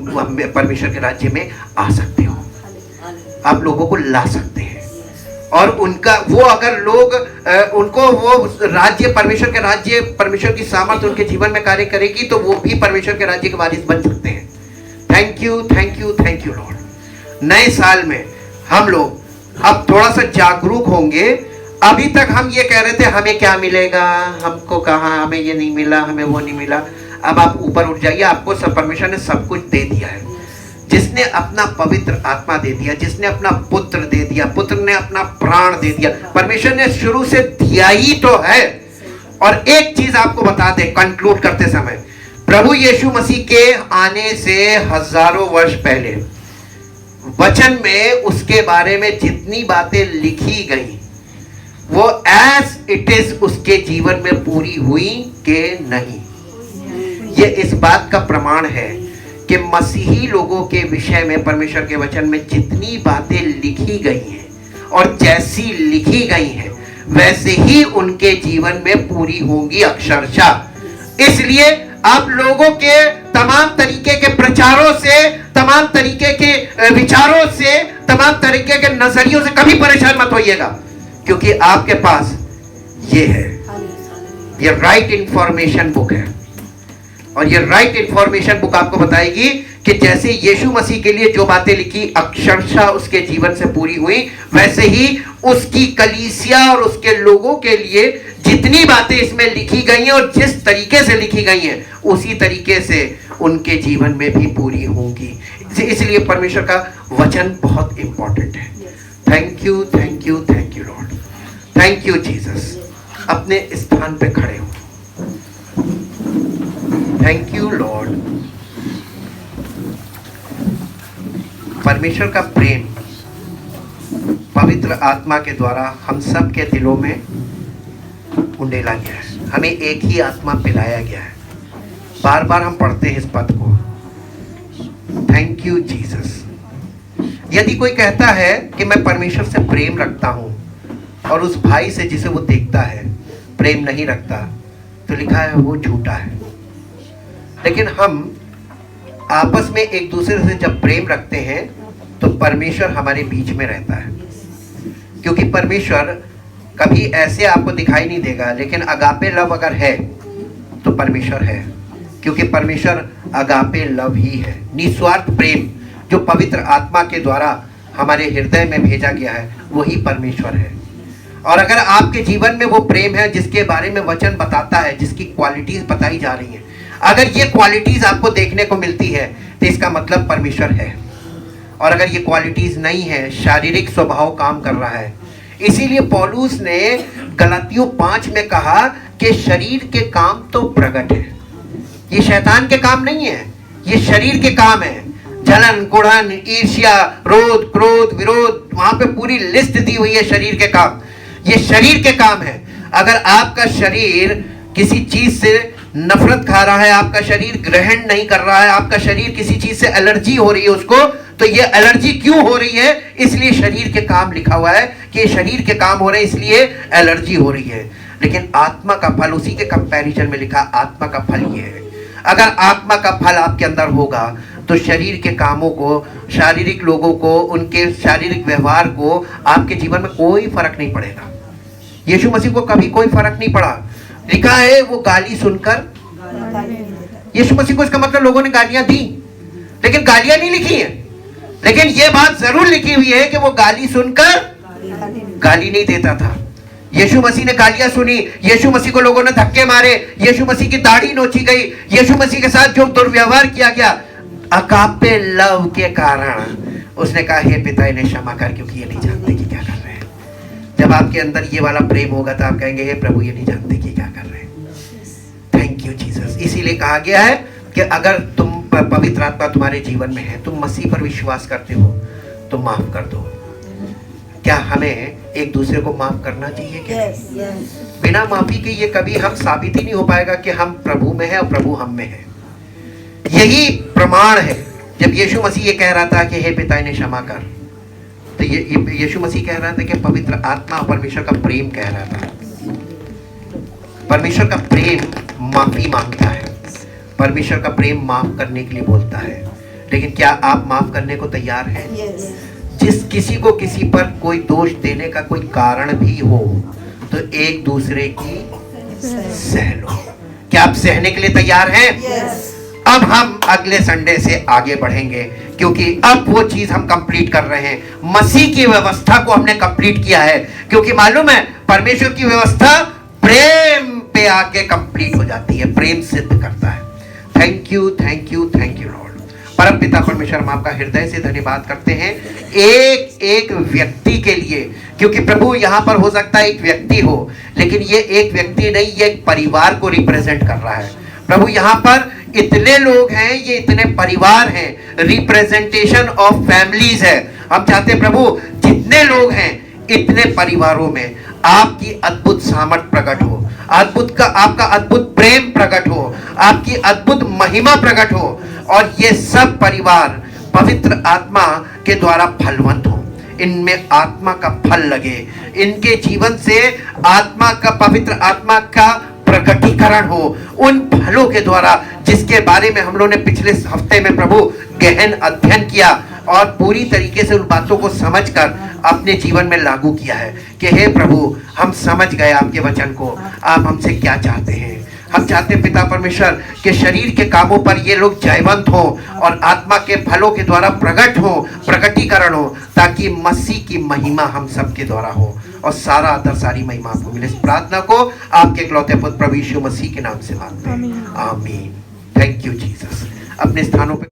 परमेश्वर के राज्य में आ सकते हो। आप लोगों को ला सकते हैं, और उनका वो, अगर लोग उनको वो राज्य, परमेश्वर के राज्य, परमेश्वर की सामर्थ उनके जीवन में कार्य करेगी, तो वो भी परमेश्वर के राज्य के वारिस बन सकते हैं। Thank you, thank you, thank you Lord. नए साल में हम लोग अब थोड़ा सा जागरूक होंगे। अभी तक हम ये कह रहे थे हमें क्या मिलेगा, हमको कहाँ, हमें ये नहीं मिला, हमें वो नहीं मिला। अब आप ऊपर उठ जाइए, आपको सब परमेश्वर ने सब कुछ दे दिया है। जिसने अपना पवित्र आत्मा दे दिया, जिसने अपना पुत्र दे दिया, पुत्र ने अपना प्राण दे दिया, परमेश्वर ने शुरू से दिया ही तो है। और एक चीज आपको बता दे कंक्लूड करते समय, प्रभु यीशु मसीह के आने से हजारों वर्ष पहले वचन में उसके बारे में जितनी बातें लिखी गई, वो एज इट इज उसके जीवन में पूरी हुई कि नहीं। ये इस बात का प्रमाण है कि मसीही लोगों के विषय में परमेश्वर के वचन में जितनी बातें लिखी गई हैं और जैसी लिखी गई हैं वैसे ही उनके जीवन में पूरी होंगी अक्षरशः। इसलिए आप लोगों के तमाम तरीके के प्रचारों से, तमाम तरीके के विचारों से, तमाम तरीके के नजरियों से कभी परेशान मत होइएगा, क्योंकि आपके पास ये है, ये राइट इंफॉर्मेशन बुक है। और ये राइट इंफॉर्मेशन बुक आपको बताएगी कि जैसे यीशु मसीह के लिए जो बातें लिखी अक्षरशः उसके जीवन से पूरी हुई, वैसे ही उसकी कलीसिया और उसके लोगों के लिए जितनी बातें इसमें लिखी गई हैं और जिस तरीके से लिखी गई हैं उसी तरीके से उनके जीवन में भी पूरी होंगी। इसलिए परमेश्वर का वचन बहुत इंपॉर्टेंट है। Thank you, thank you, thank you Lord, thank you Jesus. अपने स्थान पे खड़े हो। Thank you Lord. परमेश्वर का प्रेम पवित्र आत्मा के द्वारा हम सब के दिलों में उंडेला गया है। हमें एक ही आत्मा पिलाया गया है। बार बार हम पढ़ते हैं इस पद को। Thank you Jesus. यदि कोई कहता है कि मैं परमेश्वर से प्रेम रखता हूं और उस भाई से जिसे वो देखता है प्रेम नहीं रखता, तो लिखा है वो झूठा है। लेकिन हम आपस में एक दूसरे से जब प्रेम रखते हैं तो परमेश्वर हमारे बीच में रहता है, क्योंकि परमेश्वर कभी ऐसे आपको दिखाई नहीं देगा, लेकिन अगापे लव अगर है तो परमेश्वर है, क्योंकि परमेश्वर अगापे लव ही है। निस्वार्थ प्रेम जो पवित्र आत्मा के द्वारा हमारे हृदय में भेजा गया है वही परमेश्वर है। और अगर आपके जीवन में वो प्रेम है जिसके बारे में वचन बताता है, जिसकी क्वालिटीज बताई जा रही हैं, अगर ये क्वालिटीज आपको देखने को मिलती है तो इसका मतलब परमेश्वर है। और अगर ये क्वालिटीज नहीं है, शारीरिक स्वभाव काम कर रहा है। इसीलिए पौलुस ने गलातियों 5 में कहा कि शरीर के काम तो प्रकट है। ये शैतान के काम नहीं है, ये शरीर के काम है। जलन, कुढ़न, ईर्ष्या, क्रोध, क्रोध, विरोध, वहां पे पूरी लिस्ट दी हुई है शरीर के काम। ये शरीर के काम है। अगर आपका शरीर किसी चीज से नफरत खा रहा है, आपका शरीर ग्रहण नहीं कर रहा है, आपका शरीर किसी चीज से एलर्जी हो रही है उसको, तो ये एलर्जी क्यों हो रही है? इसलिए शरीर के काम लिखा हुआ है कि शरीर के काम हो रहे हैं इसलिए एलर्जी हो रही है। लेकिन आत्मा का फल, उसी के कंपैरिजन में लिखा, आत्मा का फल ये है। अगर आत्मा का फल आपके अंदर होगा तो शरीर के कामों को, शारीरिक लोगों को, उनके शारीरिक व्यवहार को आपके जीवन में कोई फर्क नहीं पड़ेगा। यीशु मसीह को कभी कोई फर्क नहीं पड़ा। लिखा है वो गाली सुनकर, यीशु मसीह को इसका मतलब लोगों ने गालियां दी, लेकिन गालियां नहीं लिखी है। लेकिन ये बात जरूर लिखी हुई है कि वो गाली सुनकर गाली नहीं देता था। यीशु मसीह ने गालियां सुनी, यीशु मसीह को लोगों ने धक्के मारे, यीशु मसीह की दाढ़ी नोची गई, यीशु मसीह के साथ जो दुर्व्यवहार किया गया, अगापे लव के कारण उसने कहा, हे पिता इन्हें क्षमा कर, क्योंकि ये नहीं जानते कि क्या कर रहे हैं। जब आपके अंदर ये वाला प्रेम होगा तो आप कहेंगे, हे प्रभु ये नहीं जानते कि क्या कर रहे हैं। Thank you Jesus. इसीलिए कहा गया है कि अगर तुम, पवित्र आत्मा तुम्हारे जीवन में है, तुम मसीह पर विश्वास करते हो तो माफ कर दो। क्या हमें एक दूसरे को माफ करना चाहिए क्या? बिना माफी के ये कभी हम साबित ही नहीं हो पाएगा कि हम प्रभु में है और प्रभु हम में है। यही प्रमाण है। जब यीशु मसीह ये कह रहा था कि हे पिता इन्हें क्षमा कर, तो ये यीशु मसीह कह रहा था कि पवित्र आत्मा परमेश्वर का प्रेम कह रहा था। परमेश्वर का प्रेम माफी मांगता है, परमेश्वर का प्रेम माफ करने के लिए बोलता है। लेकिन क्या आप माफ करने को तैयार हैं? जिस किसी को किसी पर कोई दोष देने का कोई कारण भी हो तो एक दूसरे की सह लो। क्या आप सहने के लिए तैयार हैं? अब हम अगले संडे से आगे बढ़ेंगे, क्योंकि अब वो चीज हम कंप्लीट कर रहे हैं। मसीह की व्यवस्था को हमने कंप्लीट किया है, क्योंकि मालूम है परमेश्वर की व्यवस्था प्रेम पे आके कंप्लीट हो जाती है, प्रेम सिद्ध करता है। Thank you, thank you, thank you Lord. परम पिता परमेश्वर, हम आपका हृदय से धन्यवाद करते हैं एक एक व्यक्ति के लिए, क्योंकि प्रभु यहाँ पर हो सकता है एक व्यक्ति हो, लेकिन ये एक व्यक्ति नहीं, ये एक परिवार को रिप्रेजेंट कर रहा है। प्रभु यहाँ पर इतने लोग हैं, ये इतने परिवार हैं, रिप्रेजेंटेशन ऑफ फैमिलीज है। हम चाहते प्रभु जितने लोग हैं इतने परिवारों में आपकी अद्भुत सामर्थ प्रकट हो, आपका अद्भुत प्रेम प्रकट हो, आपकी अद्भुत महिमा प्रकट हो, और ये सब परिवार पवित्र आत्मा के द्वारा फलवंत हो। इनमें आत्मा का फल लगे, इनके जीवन से आत्मा का, पवित्र आत्मा का प्रकटीकरण हो उन फलों के द्वारा, जिसके बारे में हम लोगों ने पिछले हफ्ते में प्रभु गहन अध्ययन किया और पूरी तरीके से उन बातों को समझकर अपने जीवन में लागू किया है कि हे प्रभु, हम समझ गए आपके वचन को, आप हमसे क्या चाहते हैं। हम चाहते हैं पिता परमेश्वर के शरीर के कामों पर ये लोग जयवंत हो और आत्मा के फलों के द्वारा प्रकट हो, प्रकटीकरण हो, ताकि मसीह की महिमा हम सब के द्वारा हो और सारा आदर, सारी महिमा आपको मिले। इस प्रार्थना को आपके इकलौते पुत्र प्रभु यीशु मसीह के नाम से मांगते हैं, आमीन। Thank you Jesus. अपने स्थानों पे